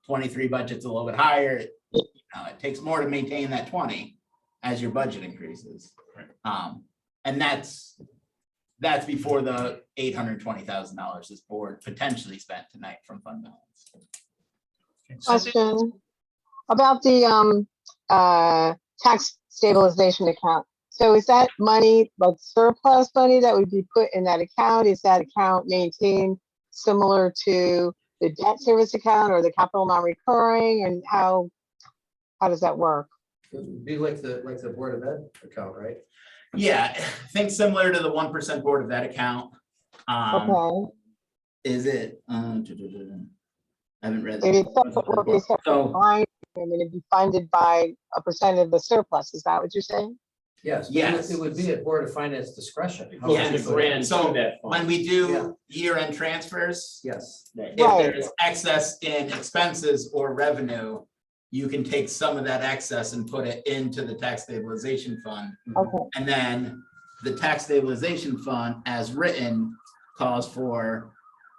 23 budget's a little bit higher. It takes more to maintain that 20 as your budget increases. And that's before the $820,000 this board potentially spent tonight from fund balance. Question about the tax stabilization account. So is that money like surplus money that would be put in that account? Is that account maintained similar to the debt service account or the capital non-recurring, and how does that work? It'd be like the Board of Ed account, right? Yeah, think similar to the 1% board of that account. Okay. Is it? I haven't read. Maybe it's separate, will be a separate So, line, and it'd be funded by a percent of the surplus. Is that what you're saying? Yes. Yes. It would be at Board of Finance discretion. how Yeah, much The you put in. grant So, to that when fund. we Yeah. do year-end transfers, Yes. if Right. there's excess in expenses or revenue, you can take some of that excess and put it into the tax stabilization fund. Okay, And then the tax stabilization fund, as written, calls for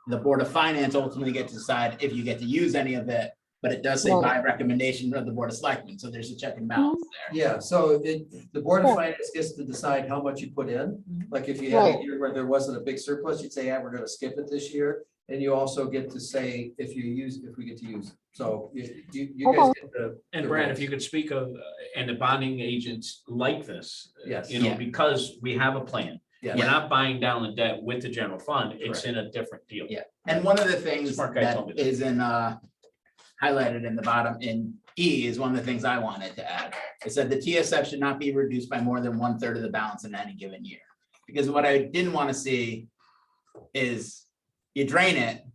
the Board of Finance ultimately get to decide if you get to use any of it. But it does say by recommendation of the Board of Selectmen, so there's a check and balance there. Yeah, so the Board of Yeah. Finance gets to decide how much you put in. Like if you had a Right. year where there wasn't a big surplus, you'd say, yeah, we're gonna skip it this year. And you also get to say if we get to use it. So you guys get the. And Brad, if you could speak of, and the bonding agents like this. Yes. You know, Yeah. because we have a plan. Yeah. We're not buying down the debt with the general fund. It's in a different deal. Yeah, and one of the things Smart guy told that me that. is highlighted in the bottom in E is one of the things I wanted to add. It said the TSF should not be reduced by more than 1/3 of the balance in any given year. Because what I didn't want to see is you drain it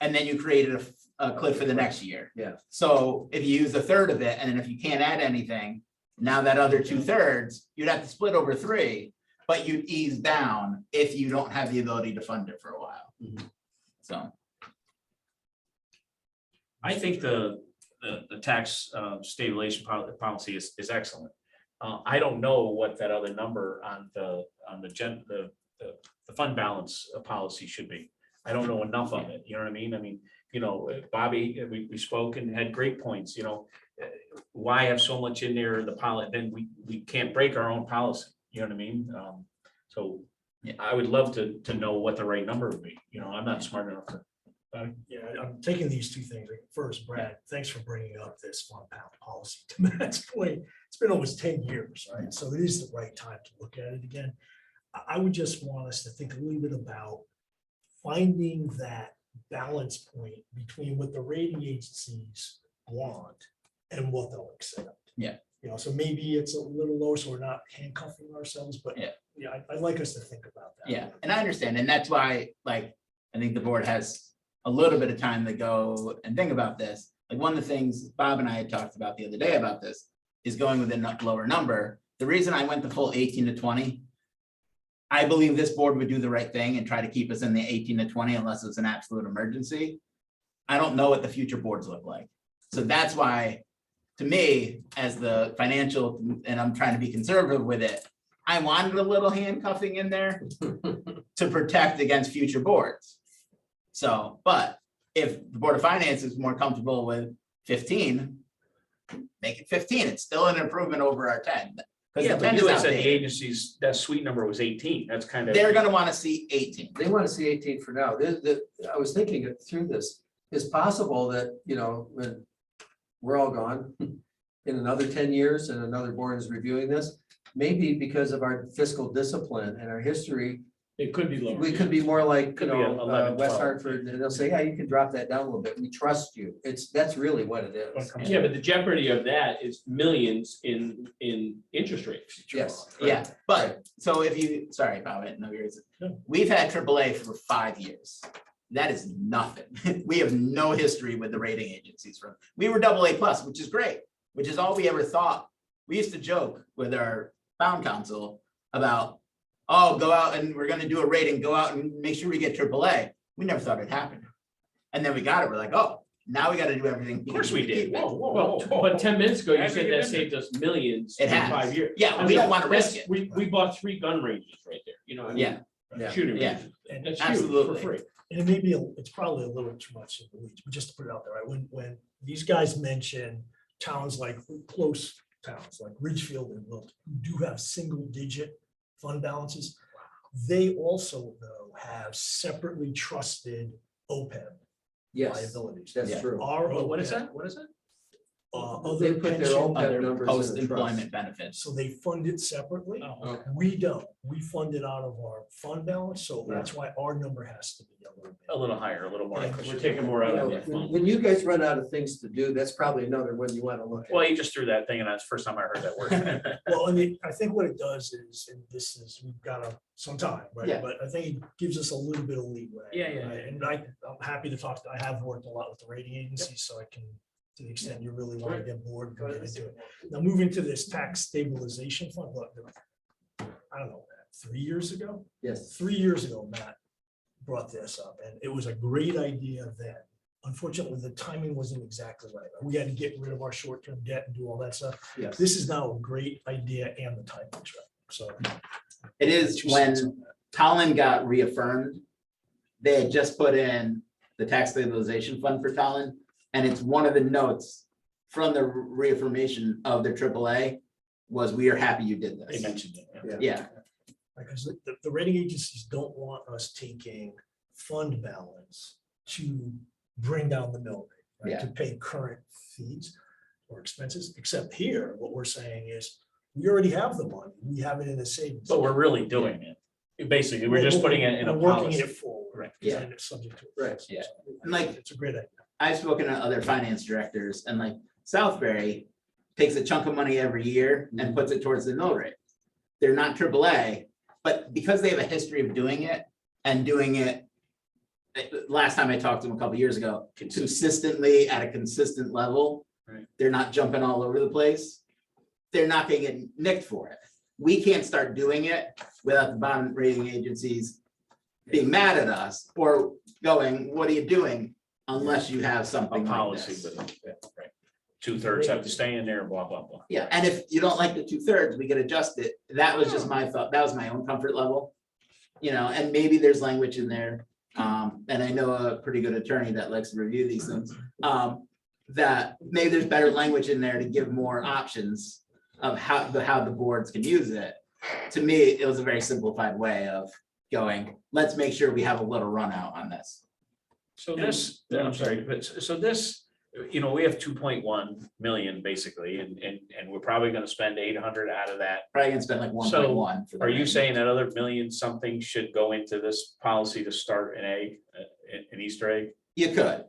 and then you created a cliff for the next year. Yeah. So if you use 1/3 of it, and then if you can't add anything, now that other 2/3, you'd have to split over 3, but you'd ease down if you don't have the ability to fund it for a while. So. I think the tax stabilization policy is excellent. I don't know what that other number on the fund balance policy should be. I don't know enough of it, you know what I mean? I mean, you know, Bobby, we spoke and had great points, you know. Why have so much in there, the policy, then we can't break our own policy, you know what I mean? So I would love to know what the right number would be, you know, I'm not smart enough to. Yeah, I'm taking these two things. First, Brad, thanks for bringing up this fund balance policy. To Matt's point, it's been almost 10 years, right? So it is the right time to look at it again. I would just want us to think a little bit about finding that balance point between what the rating agencies want and what they'll accept. Yeah. You know, so maybe it's a little lower, so we're not handcuffing ourselves, but Yeah. I'd like us to think about that. Yeah, and I understand, and that's why, like, I think the board has a little bit of time to go and think about this. Like, one of the things Bob and I had talked about the other day about this is going with a lower number. The reason I went the full 18 to 20, I believe this board would do the right thing and try to keep us in the 18 to 20 unless it's an absolute emergency. I don't know what the future boards look like. So that's why, to me, as the financial, and I'm trying to be conservative with it, I wanted a little handcuffing in there to protect against future boards. So, but if the Board of Finance is more comfortable with 15, make it 15. It's still an improvement over our 10. Because Yeah, the but 10 you is had said the outdated. agencies, that suite number was 18. That's kind of. They're gonna want to see 18. They want to see 18 for now. I was thinking it through this. It's possible that, you know, when we're all gone in another 10 years and another board is reviewing this, maybe because of our fiscal discipline and our history, It could be lower. we could be more like, Could you be know, 11, West 12. Hartford, and they'll say, yeah, you can drop that down a little bit. We trust you. That's really what it is. Yeah, but the jeopardy of that is millions in interest rates. Yes. Yeah, but, so if you, sorry, Bob, I didn't know yours. No. We've had AAA for 5 years. That is nothing. We have no history with the rating agencies from, we were AA plus, which is great, which is all we ever thought. We used to joke with our bond counsel about, oh, go out and we're gonna do a rating, go out and make sure we get AAA. We never thought it happened. And then we got it, we're like, oh, now we gotta do everything. Of course we did. Whoa, whoa, Well, whoa, whoa. but 10 minutes ago, you Haven't said you that been saved us millions It in has. 5 years. Yeah, I mean, we don't wanna that's- risk it. We bought 3 gun ranges right there, you know, I mean, Yeah, Yeah. shooting Yeah. ranges. And That's huge for absolutely. free. And it may be, it's probably a little too much in the weeds, but just to put it out there, right, when these guys mention towns like close towns like Ridgefield and Wilton, who do have single digit fund balances, they also though have separately trusted OPEB Yes, liabilities. that's Yeah. true. Our What is OPEB, that? What is it? They other put their pension, OPEB numbers in the trust. post-employment benefits. so they fund it separately. Oh, We don't, we fund it out of our fund balance, so that's why our number has to be a little bit. A little higher, a little more. Yeah, We're taking more out You of know, that When fund. when you guys run out of things to do, that's probably another one you want to look at. Well, you just threw that thing and that's the first time I heard that word. Well, I mean, I think what it does is, and this is, we've got some time, right? Yeah. But I think it gives us a little bit of leeway. Yeah, yeah, right? yeah. And I'm happy to talk, I have worked a lot with the rating agencies, so I can, to the extent you really want to get bored, we can get into it. Now, moving to this tax stabilization fund, look, I don't know, 3 years ago? Yes. 3 years ago, Matt brought this up, and it was a great idea then. Unfortunately, the timing wasn't exactly right. We had to get rid of our short-term debt and do all that stuff. Yes. This is now a great idea and the timing's right. So. It is when Tallinn got reaffirmed, they had just put in the tax stabilization fund for Tallinn. And it's one of the notes from the reaffirmation of their AAA was, we are happy you did They this. mentioned it. yeah. Yeah, Because the rating agencies don't want us taking fund balance to bring down the mill rate, right, to pay current fees or expenses, except here, what we're saying is, we already have the money, we have it in a savings. But we're really doing it. Basically, we're just putting it in a We're working policy. it forward. Right. Yeah. And it's subject to. Right. Yeah. And like, It's a great idea. I've spoken to other finance directors, and like Southbury takes a chunk of money every year and puts it towards the mill rate. They're not AAA, but because they have a history of doing it and doing it, last time I talked to them a couple years ago, consistently at a consistent level. Right. They're not jumping all over the place. They're not gonna get nicked for it. We can't start doing it without the bond rating agencies being mad at us or going, what are you doing? Unless you have A something like policy this. with it. Yeah, right. 2/3 have to stay in there, blah, blah, blah. Yeah, and if you don't like the 2/3, we could adjust it. That was just my thought. That was my own comfort level. You know, and maybe there's language in there. And I know a pretty good attorney that likes to review these things. That maybe there's better language in there to give more options of how the boards can use it. To me, it was a very simplified way of going, let's make sure we have a little run out on this. So this, I'm sorry, but so this, you know, we have 2.1 million basically, and we're probably gonna spend 800 out of that. Probably gonna spend like 1.1. for the Are you rating. saying that other million something should go into this policy to start an egg, an Easter egg? You could,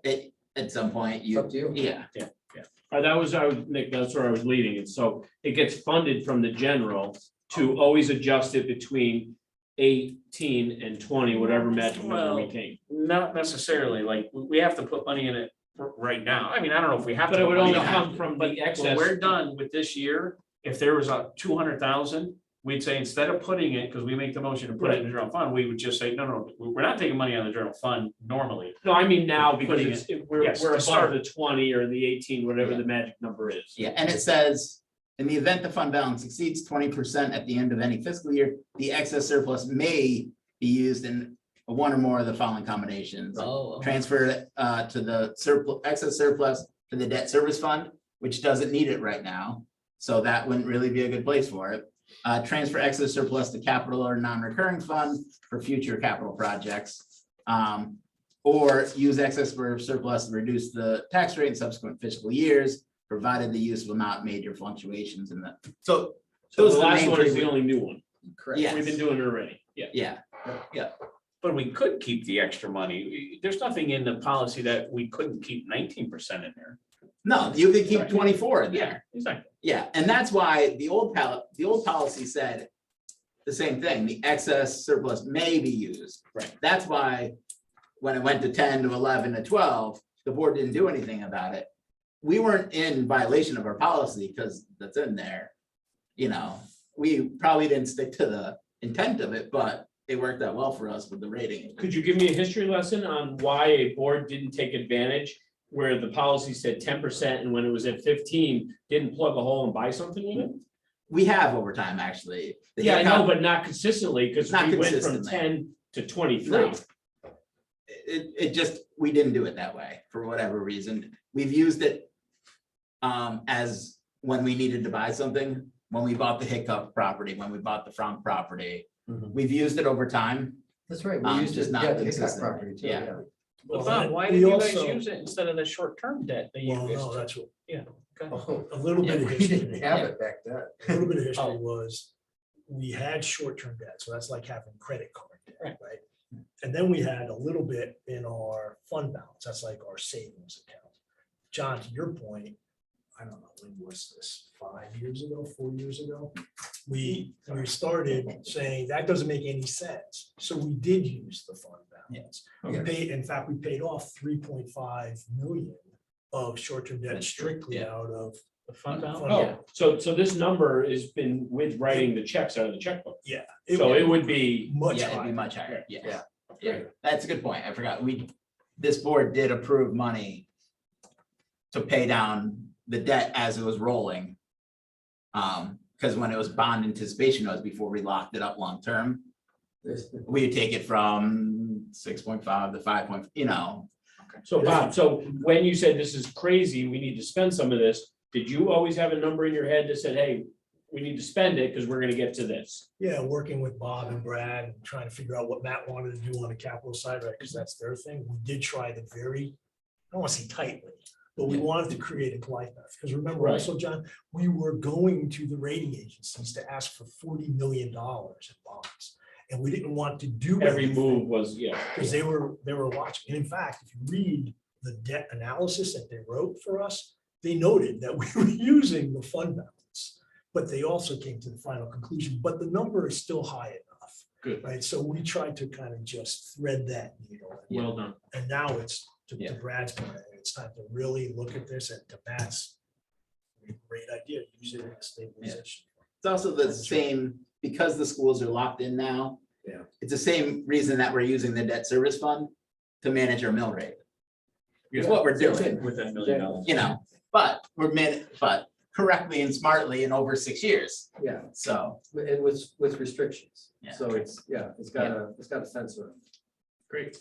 at some point, It's up to you. yeah. Nick, that's where I was leading. And so it gets funded from the general to always adjust it between 18 and 20, whatever magic number we Well, take. Not necessarily, like, we have to put money in it right now. I mean, I don't know if we have to. But it put would money only in it, come from but the when excess. we're done with this year, if there was a 200,000 we'd say instead of putting it, because we make the motion to put it in the general fund, we would just say, no, we're not taking money out of the general fund normally. No, I mean now because Putting it's, we're yes, to above start. the 20 or the 18, whatever Yeah. the magic number is. Yeah, and it says, in the event the fund balance exceeds 20% at the end of any fiscal year, the excess surplus may be used in one or more of the following combinations. Transfer to the surplus, excess surplus to the debt service fund, which doesn't need it right now. So that wouldn't really be a good place for it. Transfer excess surplus to capital or non-recurring fund for future capital projects. Or use excess for surplus to reduce the tax rate in subsequent fiscal years, provided the use will not major fluctuations in the, so. So those the are last main one is three. the only new one. Correct. Yes. We've been doing it already. Yeah. Yeah, But we could keep the extra money. There's nothing in the policy that we couldn't keep 19% in there. no, you could keep 24 in there. Exactly. Yeah, and that's why the old policy said the same thing, the excess surplus may be used. Right. That's why when it went to 10 to 11 to 12, the board didn't do anything about it. We weren't in violation of our policy because that's in there. You know, we probably didn't stick to the intent of it, but it worked out well for us with the rating. Could you give me a history lesson on why a board didn't take advantage where the policy said 10% and when it was at 15, didn't plug a hole and buy something with it? We have over time, actually. The Yeah, I know, hiccup- but not consistently because Not we went from consistently. 10 to 23. No. It just, we didn't do it that way for whatever reason. We've used it as when we needed to buy something, when we bought the Hiccup property, when we bought the Frank property. Mhm. We've used it over time. That's right. Um, We used just to, not yeah, the Hickok consistently. property too, Yeah. yeah. Well, Well, Bob, why we did you guys also- use it instead of the short-term debt that you Well, used? no, that's what, Yeah. Oh, a little bit yeah, of we history. didn't have it back then. A little bit of history Oh. was, we had short-term debt, so that's like having credit card debt, Right. right? And then we had a little bit in our fund balance, that's like our savings account. John, to your point, I don't know, when was this, 5 years ago, 4 years ago? We started saying that doesn't make any sense, so we did use the fund balance. We Yeah. paid, in fact, we paid off 3.5 million of short-term debt That's true, strictly yeah. out of The fund balance? fund Oh, balance. so this number has been with writing the checks out of the checkbook. Yeah. So it would be, Much Yeah, it'd be higher. much higher. Yeah. Yeah. Yeah, that's a good point. I forgot. This board did approve money to pay down the debt as it was rolling. Because when it was bond anticipation notes before we locked it up long-term, we would take it from 6.5 to 5. so Bob, so when you said this is crazy, we need to spend some of this, did you always have a number in your head that said, hey, we need to spend it because we're gonna get to this? Yeah, working with Bob and Brad and trying to figure out what Matt wanted to do on the capital side, right? Because that's their thing. We did try the very, I don't want to say tightly, but we wanted to create a glide path. Because remember Right. also, John, we were going to the rating agencies to ask for $40 million in bonds. And we didn't want to do Every anything move was, yeah. because they were watching. And in fact, if you read the debt analysis that they wrote for us, they noted that we were using the fund balance, but they also came to the final conclusion, but the number is still high enough. Good. Right, so we tried to kind of just thread that needle. Well done. And now it's, to Yeah. Brad's point, it's time to really look at this, and to Matt's great idea, use it as stabilization. It's also the same, because the schools are locked in now. Yeah. It's the same reason that we're using the debt service fund to manage our mill rate. Is what we're doing, With that $1 million. but but correctly and smartly in over 6 years. Yeah, So, and with restrictions. Yeah. So it's got a fence around. Great.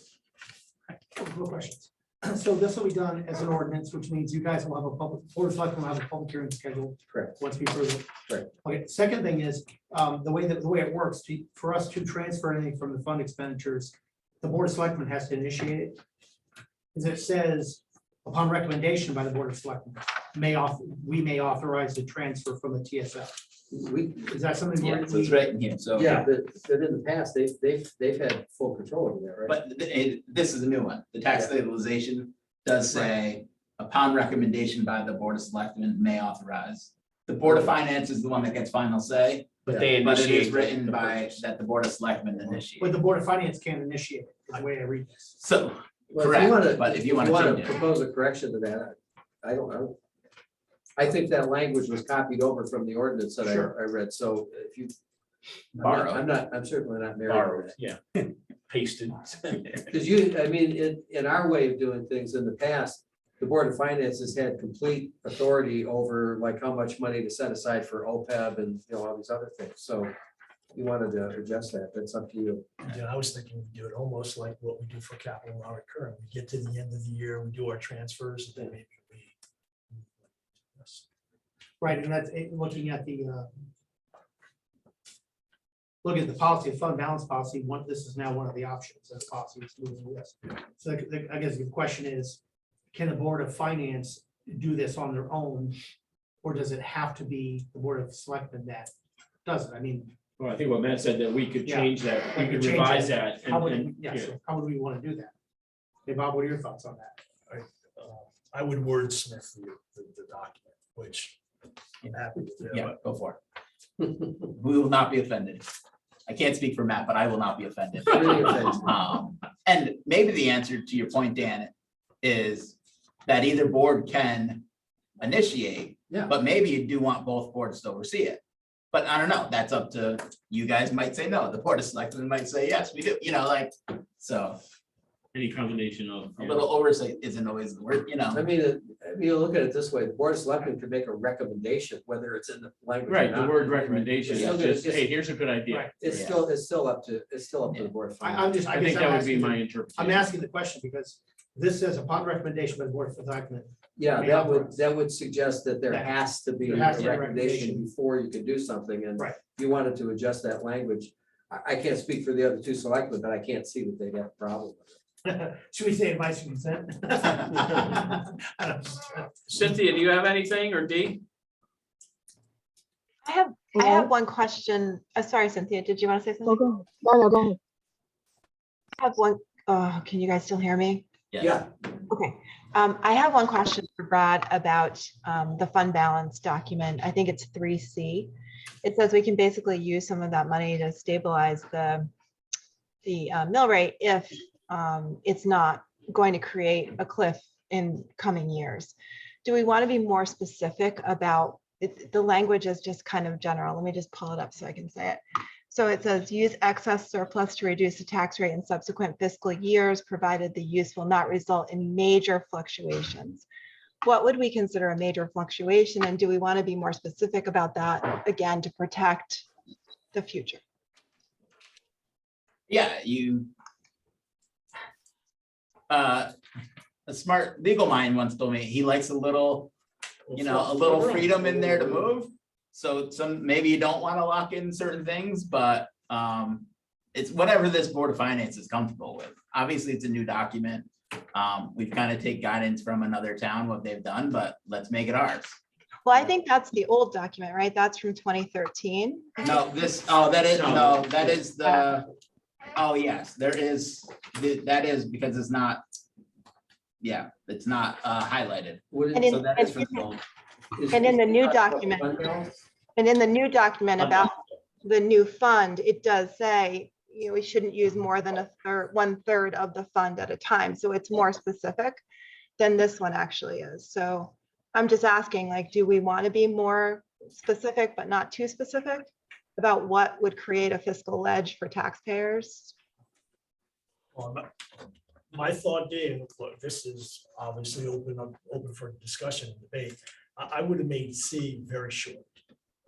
Couple of questions. So this will be done as an ordinance, which means you guys will have a public, Board of Selectmen will have a public hearing scheduled Correct. once we approve it. Right. Okay, second thing is, the way it works, for us to transfer anything from the fund expenditures, the Board of Selectmen has to initiate it. As it says, upon recommendation by the Board of Selectmen, we may authorize the transfer from the TSF. Is that something? yeah, so it's right in here, so. Yeah, but in the past, they've had full control over that, right? But this is a new one. The tax stabilization does say, upon recommendation by the Board of Selectmen may authorize. The Board of Finance is the one that gets final say, But they but it is initiate. written the by, purchase. that the Board of Selectmen initiate. But the Board of Finance can't initiate it, is the way I read this. So, Well, correct, but if you wanna change it. propose a correction to that, I don't know. I think that language was copied over from the ordinance that I read, so if you, I'm not, I'm certainly not married Borrowed, to yeah. Pasted. that. Because you, I mean, in our way of doing things in the past, the Board of Finance has had complete authority over like how much money to set aside for OPEB and, you know, all these other things. So you wanted to adjust that, that's up to you. Yeah, I was thinking we do it almost like what we do for capital non-recurring. We get to the end of the year, we do our transfers, and then maybe we. Yes. Right, and that's looking at the look at the policy, fund balance policy, this is now one of the options as policy is moving with. So I guess the question is, can the Board of Finance do this on their own? Or does it have to be the Board of Selectmen that does it? I mean, Well, I think what Matt said, that we could Yeah. change that, we We could could change revise that. that. how would, and- yeah, yeah. so how would we want to do that? Hey, Bob, what are your thoughts on that? I would wordsmith the document, which I'm happy to do. Yeah, go for it. We will not be offended. I can't speak for Matt, but I will not be offended. And maybe the answer to your point, Dan, is that either board can initiate, Yeah. but maybe you do want both boards to oversee it. But I don't know, that's up to, you guys might say no, the Board of Selectmen might say, yes, we do, you know, like, so Any combination of. a little oversight isn't always the word, you know. I mean, you look at it this way, the Board of Selectmen could make a recommendation, whether it's in the language. or Right, the not. word recommendation Yeah. is just, hey, here's a good idea. Right. It's still up to the Board of Finance. I'm just, I I guess think I'm that would be asking, my I'm interpretation. asking the question because this says upon recommendation by the Board of Selectmen. Yeah, May that would suggest that there That- has to be there a has to be a recommendation recommendation. before you can do something, and Right. you wanted to adjust that language. I can't speak for the other two selectmen, but I can't see that they'd have a problem with it. Should we say advice and consent? I don't- Cynthia, do you have anything, or D? I have Yeah. one question. Sorry, Cynthia, did you want to say No, something? go ahead. No, go ahead. I have one, can you guys still hear me? Yeah, Okay, I have one question for Brad about the fund balance document. I think it's 3C. It says we can basically use some of that money to stabilize the mill rate if it's not going to create a cliff in coming years. Do we want to be more specific about, the language is just kind of general. Let me just pull it up so I can say it. So it says use excess surplus to reduce the tax rate in subsequent fiscal years, provided the use will not result in major fluctuations. What would we consider a major fluctuation? And do we want to be more specific about that, again, to protect the future? Yeah, you. A smart legal mind once told me he likes a little, you know, a little freedom in there to move. So maybe you don't want to lock in certain things, but it's whatever this Board of Finance is comfortable with. Obviously, it's a new document. We've kind of take guidance from another town, what they've done, but let's make it ours. Well, I think that's the old document, right? That's from 2013. No, that is the, oh, yes, there is, that is because it's not, yeah, it's not highlighted. And So that is from the old. And in the new document, and in the new document about the new fund, it does say, you know, we shouldn't use more than 1/3 of the fund at a time. So it's more specific than this one actually is. So I'm just asking, like, do we want to be more specific, but not too specific about what would create a fiscal ledge for taxpayers? My thought, Dave, look, this is obviously open for discussion and debate. I would have made C very short,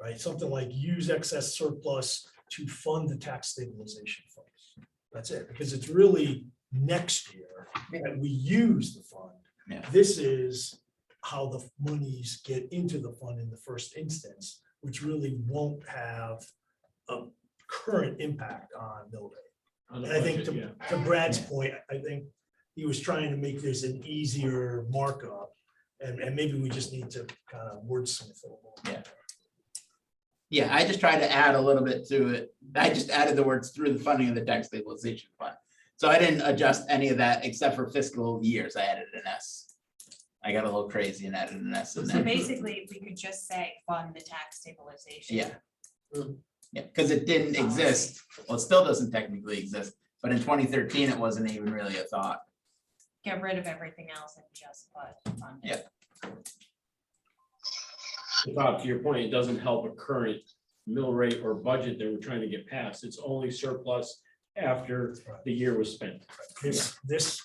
right? Something like use excess surplus to fund the tax stabilization funds. That's it, because it's really next year that we use the fund. Yeah. This is how the monies get into the fund in the first instance, which really won't have a current impact on mill rate. On the And I think budget, yeah. to Brad's point, I think he was trying to make this an easier markup. And maybe we just need to kind of wordsmith it a little. Yeah. Yeah, I just tried to add a little bit to it. I just added the words through the funding of the tax stabilization fund. So I didn't adjust any of that except for fiscal years. I added an S. I got a little crazy and added an S in So there. basically, if we could just say fund the tax stabilization. Yeah. Yeah, because it didn't exist. Well, it still doesn't technically exist, but in 2013, it wasn't even really a thought. Get rid of everything else and just put fund it. Yeah. Bob, to your point, it doesn't help a current mill rate or budget that we're trying to get passed. It's only surplus after the year was spent. This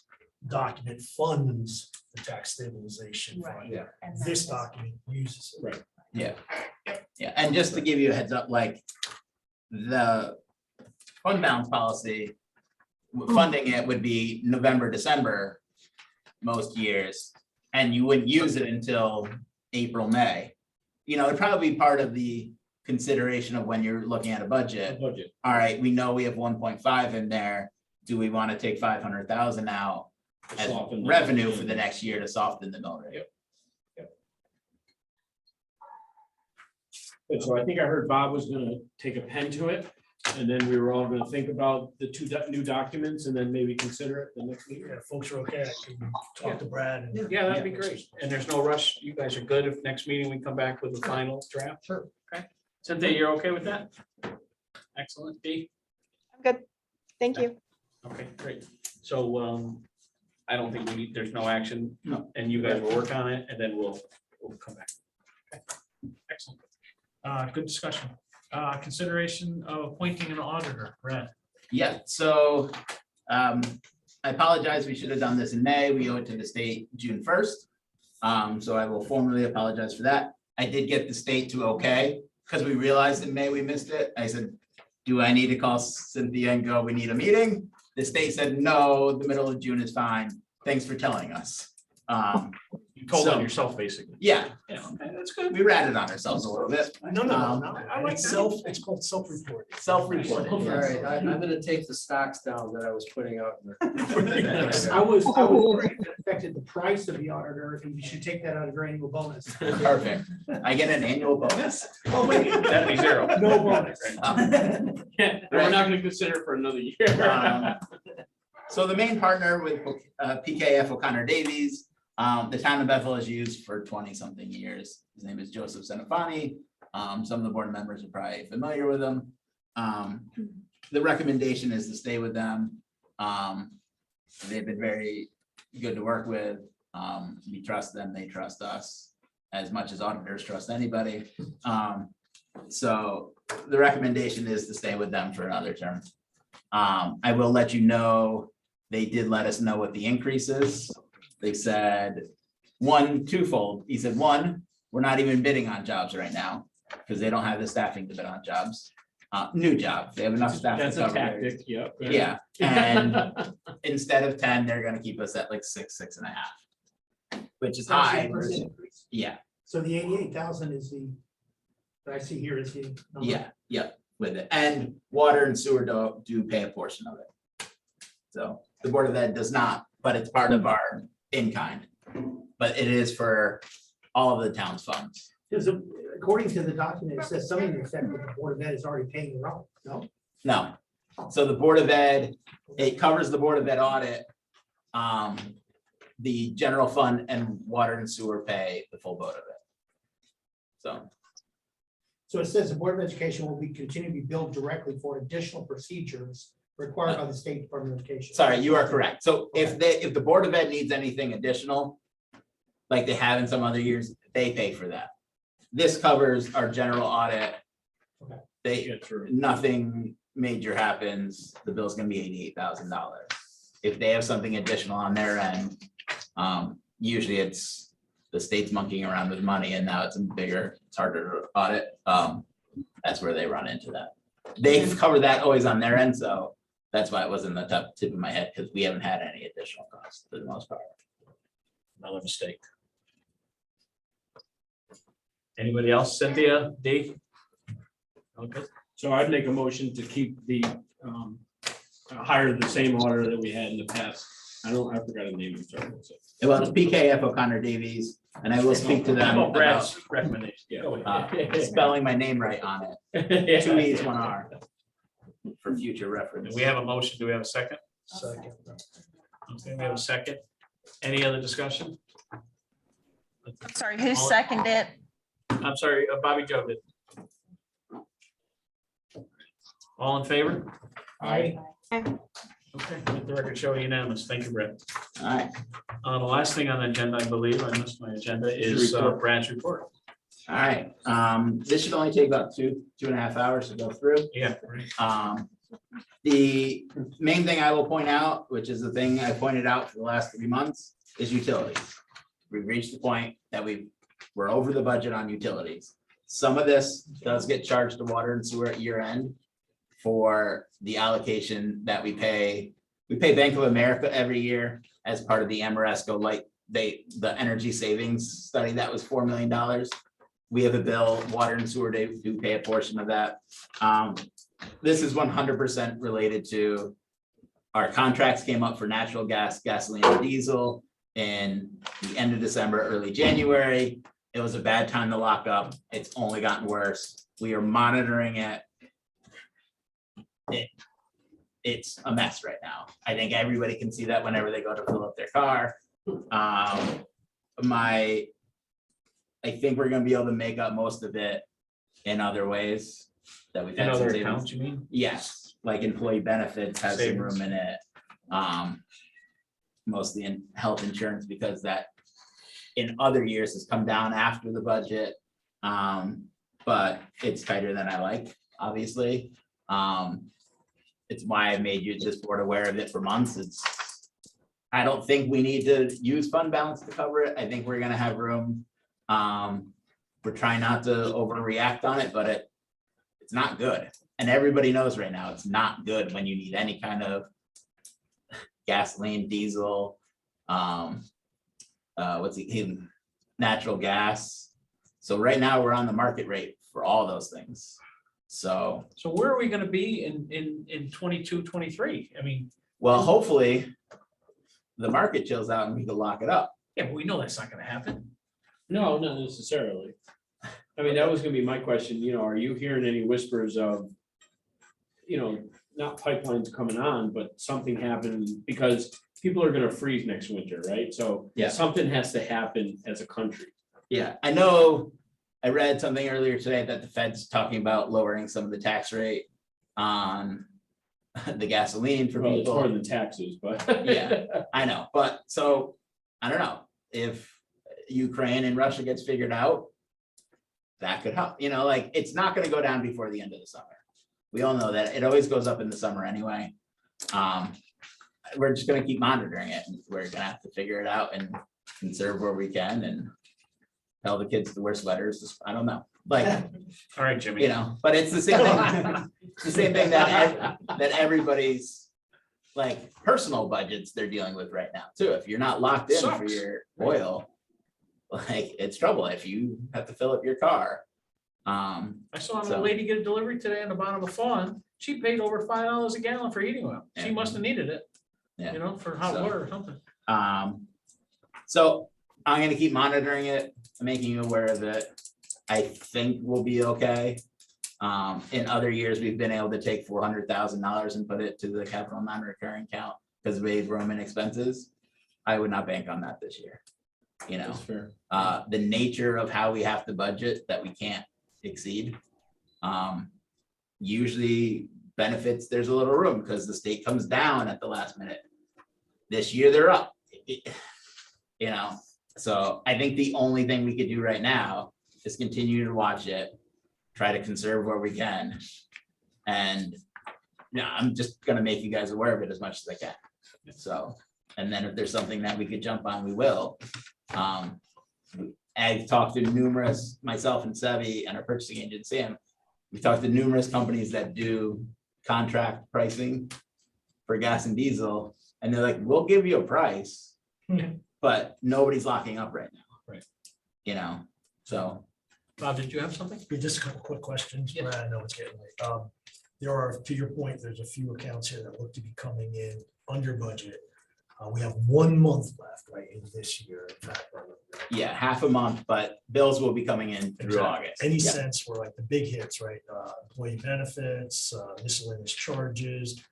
document funds the tax stabilization Right. fund. Yeah. And then This document uses it. Right. Yeah, yeah, and just to give you a heads up, like the fund balance policy, funding it would be November, December most years, and you wouldn't use it until April, May. You know, it'd probably be part of the consideration of when you're looking at a budget. Budget. All right, we know we have 1.5 in there. Do we want to take 500,000 out as Soften the- revenue for the next year to soften the mill rate? And so I think I heard Bob was gonna take a pen to it, and then we were all gonna think about the two new documents and then maybe consider it the next meeting. Yeah, if folks are okay, I can talk to Brad. and- Yeah, that'd be great. And there's no rush. You guys are good if next meeting we come back with a final draft? Sure. Okay. Cynthia, you're okay with that? Excellent. Dee? I'm good. Thank you. Okay, great. So I don't think we need, there's no action. No. And you guys will work on it and then we'll come back. Okay. Excellent. Good discussion. Consideration of appointing an auditor, Brad. Yeah, so I apologize, we should have done this in May. We owe it to the state June 1st. So I will formally apologize for that. I did get the state to okay, because we realized in May we missed it. I said, do I need to call Cynthia and go, we need a meeting? The state said, no, the middle of June is fine. Thanks for telling us. You told on So- yourself, basically. Yeah, Yeah, okay, that's good. we ratted on ourselves a little bit. No, I like it's called self-reporting. Self-reported. All yes. right, I'm gonna take the stocks down that I was putting out. in the- I was worried that affected the price of the auditor, and you should take that out of your annual bonus. Perfect. I get an annual bonus. Oh, wait, That'd be zero. no bonus. Yeah, we're not gonna consider it for another year. So the main partner with PKF O'Connor Davies, the town of Bethel has used for 20-something years. His name is Joseph Senafani. Some of the board members are probably familiar with him. The recommendation is to stay with them. They've been very good to work with. We trust them, they trust us as much as auditors trust anybody. So the recommendation is to stay with them for another term. I will let you know, they did let us know what the increase is. They said, twofold. He said, one, we're not even bidding on jobs right now because they don't have the staffing to bid on jobs. New jobs, they have enough staff. to That's a cover their- tactic, yeah. Yeah, and instead of 10, they're gonna keep us at like 6.5. Which is high. versus- Yeah, So the 88,000 is that I see here is the. number. yeah, with it. And water and sewer do pay a portion of it. So the Board of Ed does not, but it's part of our in-kind. But it is for all of the town's funds. Because according to the document, it says something to the effect that the Board of Ed is already paying their own, no? No. So the Board of Ed, it covers the Board of Ed audit. The general fund and water and sewer pay the full boat of it. So, So it says the Board of Education will continue to be billed directly for additional procedures required by the State Department of Education. sorry, you are correct. So if the Board of Ed needs anything additional, like they have in some other years, they pay for that. This covers our general audit. Okay. They, Get through. nothing major happens, the bill's gonna be $88,000. If they have something additional on their end, usually it's the state's monkeying around with money and now it's bigger, it's harder to audit. That's where they run into that. They've covered that always on their end, so that's why it was in the top tip of my head, because we haven't had any additional costs for the most part. Another mistake. Anybody else? Cynthia, Dee? Okay. So I'd make a motion to keep the, hire the same auditor that we had in the past. I forgot his name. I'm sorry. What's it? Well, it's PKF O'Connor Davies, and I will speak to them How about about Brad's recommendation? Go ahead. spelling my name right on it. 2 E's, 1 R. For future Do reference. we have a motion? Do we have a second? Second. Okay, we have a second. Any other discussion? Sorry, who seconded it? I'm sorry, Bobby Joe did. All in favor? I, Okay, let the record show unanimous. Thank you, Brett. All right, The last thing on the agenda, I believe, I missed my agenda, is report. Brad's report. All right, this should only take about 2.5 hours to go through. Yeah. The main thing I will point out, which is the thing I pointed out for the last 3 months, is utilities. We've reached the point that we're over the budget on utilities. Some of this does get charged to water and sewer at year end for the allocation that we pay. We pay Bank of America every year as part of the Amoresco the energy savings study. That was $4 million. We have a bill, water and sewer, they do pay a portion of that. This is 100% related to our contracts came up for natural gas, gasoline, and diesel in the end of December, early January. It was a bad time to lock up. It's only gotten worse. We are monitoring it. It's a mess right now. I think everybody can see that whenever they go to fill up their car. I think we're gonna be able to make up most of it in other ways that we've In had some other savings. accounts, you mean? Yes, like employee benefits has some Savings. room in it. Mostly in health insurance because that in other years has come down after the budget. But it's tighter than I like, obviously. It's why I made you this board aware of it for months. I don't think we need to use fund balance to cover it. I think we're gonna have room. We're trying not to overreact on it, but it's not good. And everybody knows right now, it's not good when you need any kind of gasoline, diesel, natural gas. So right now, we're on the market rate for all those things. So, So where are we gonna be in 22, 23? I mean, well, hopefully the market chills out and we can lock it up. yeah, but we know that's not gonna happen. No, not necessarily. I mean, that was gonna be my question, are you hearing any whispers of, not pipelines coming on, but something happening, because people are gonna freeze next winter, right? So Yeah. something has to happen as a country. Yeah, I know, I read something earlier today that the Fed's talking about lowering some of the tax rate on the gasoline for Well, it's more people. than taxes, but. Yeah. I know, but so, I don't know, if Ukraine and Russia gets figured out, that could help, it's not gonna go down before the end of the summer. We all know that, it always goes up in the summer anyway. We're just gonna keep monitoring it, and we're gonna have to figure it out and conserve where we can and tell the kids to wear sweaters, I don't know, All right, Jimmy. but it's the same thing, it's the same thing that everybody's personal budgets they're dealing with right now too. If you're not locked in for Sucks. your oil, it's trouble if you have to fill up your car. I saw a So- lady get a delivery today on the bottom of Fawn. She paid over $5 a gallon for heating oil. She Yeah. must have needed it, Yeah. for hot So- water or something. So I'm gonna keep monitoring it, making you aware of it. I think we'll be okay. In other years, we've been able to take $400,000 and put it to the capital non-recurring account because we have room and expenses. I would not bank on that this year. That's fair. The nature of how we have to budget that we can't exceed. Usually benefits, there's a little room because the state comes down at the last minute. This year, they're up. So I think the only thing we could do right now is continue to watch it, try to conserve where we can. And I'm just gonna make you guys aware of it as much as I can. So, and then if there's something that we could jump on, we will. I've talked to numerous, myself and Sevi and our purchasing agent, Sam, we've talked to numerous companies that do contract pricing for gas and diesel, and they're like, we'll give you a price, but nobody's locking up right now. Right. So, Bob, did you have something? Just a couple quick questions. Yeah. I know it's getting late. There are, to your point, there's a few accounts here that look to be coming in under budget. We have 1 month left, right, in this year. In fact, yeah, half a month, but bills will be coming in through Exactly. August. Any Yeah. sense where like the big hits, right? Employee benefits, miscellaneous charges.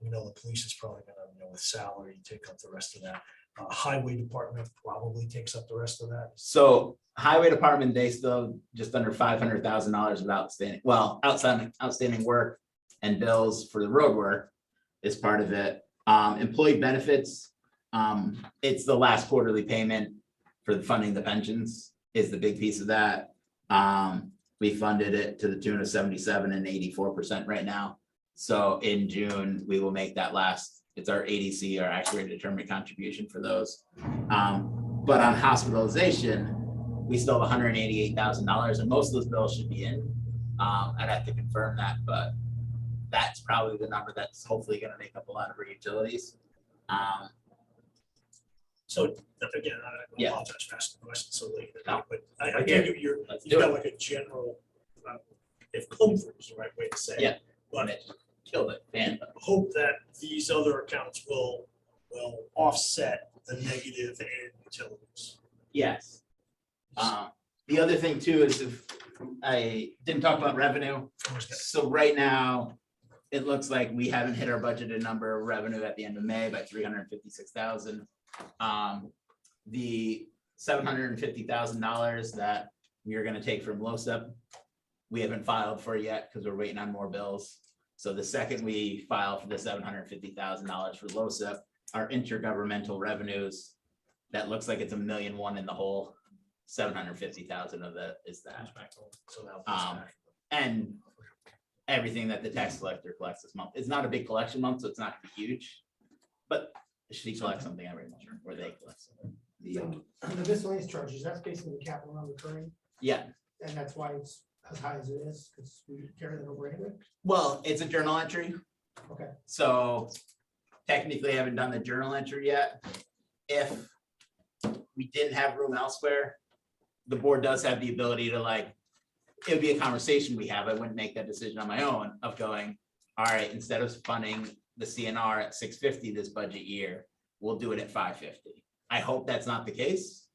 We know the police is probably gonna, with salary, take up the rest of that. Highway department probably takes up the rest of that. So highway department, they still just under $500,000 of outstanding work and bills for the road work is part of it. Employee benefits, it's the last quarterly payment for funding the pensions is the big piece of that. We funded it to the tune of 77 and 84% right now. So in June, we will make that last, it's our ADC, our actuary determined contribution for those. But on hospitalization, we still have $188,000 and most of those bills should be in. I'd have to confirm that, but that's probably the number that's hopefully gonna make up a lot of our utilities. So again, I Yeah. apologize for asking the question so late, No. but I Right think here. you're, Let's you've do got it. like a general, if comfort is the right way to say it. Yeah. But It killed it, man. hope that these other accounts will offset the negative in utilities. Yes. The other thing too is if I didn't talk about revenue. So right now, it looks like we haven't hit our budgeted number of revenue at the end of May by 356,000. The $750,000 that we are gonna take from LoSiP, we haven't filed for yet because we're waiting on more bills. So the second we file for the $750,000 for LoSiP, our intergovernmental revenues, that looks like it's $1.1 million in the hole. 750,000 of that is that. So now. And everything that the tax collector collects this month. It's not a big collection month, so it's not gonna be huge. But she collects something every month, or they collect something. The miscellaneous charges, that's basically the capital non-recurring, Yeah, and that's why it's as high as it is, because we carry that over anyway. well, it's a journal entry. Okay. So technically, I haven't done the journal entry yet. If we didn't have room elsewhere, the board does have the ability to like, it would be a conversation we have. I wouldn't make that decision on my own of going, all right, instead of funding the CNR at 650 this budget year, we'll do it at 550. I hope that's not the case.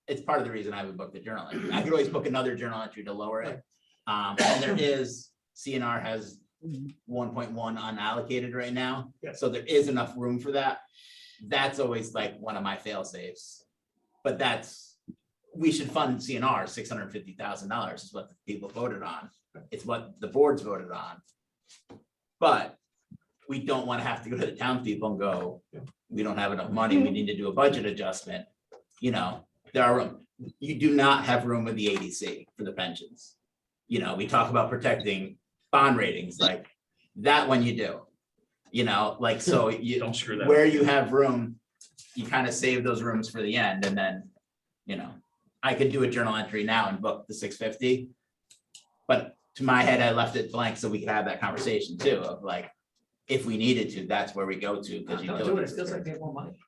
It's part of the reason I would book the journal entry. I could always book another journal entry to lower it. And there is, CNR has 1.1 unallocated right now. Yeah. So there is enough room for that. That's always like one of my fail safes. But that's, we should fund CNR $650,000 is what the people voted on. It's what the boards voted on. But we don't want to have to go to the townspeople and go, we don't have enough money, we need to do a budget adjustment. You know, there are room. You do not have room with the ADC for the pensions. You know, we talk about protecting bond ratings, like that one you do. You know, like, so you Don't screw that. where you have room, you kind of save those rooms for the end and then, you know, I could do a journal entry now and book the 650. But to my head, I left it blank so we could have that conversation too of like, if we needed to, that's where we go to. Because Don't do it, it feels like they have more money.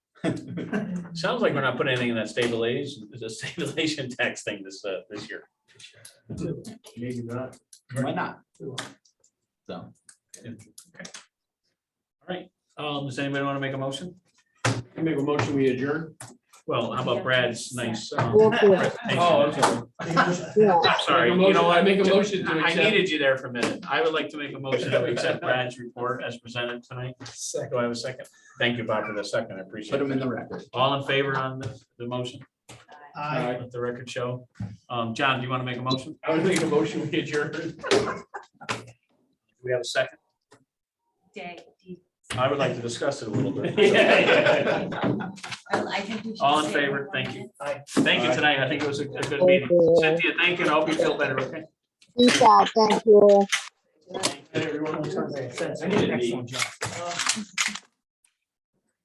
Sounds like we're not putting anything in that stabilization tax thing this year. Maybe not. Why not? So, Does anybody want to make a motion? I make a motion, we adjourn. Well, how about Brad's nice? Go for it. Oh, okay. Yeah. I'm sorry, Make a you know motion- what? I make a motion to I accept. needed you there for a minute. I would like to make a motion that we accept Brad's report as presented tonight. Do I have a second? Thank you, Bob, for the second. I appreciate put them in it. the record. All in favor on the motion? I Let the record show. John, do you want to make a motion? I would make a motion, we adjourn. Do we have a second? Day. I would like to discuss it a little bit. I think we should. All in stay favor? for Thank you. 1 minute. Thank you tonight. I think it was a good meeting. Cynthia, thank you. and I hope you feel better, okay? Peace out. Thank you. Hey, everyone. I did an excellent job.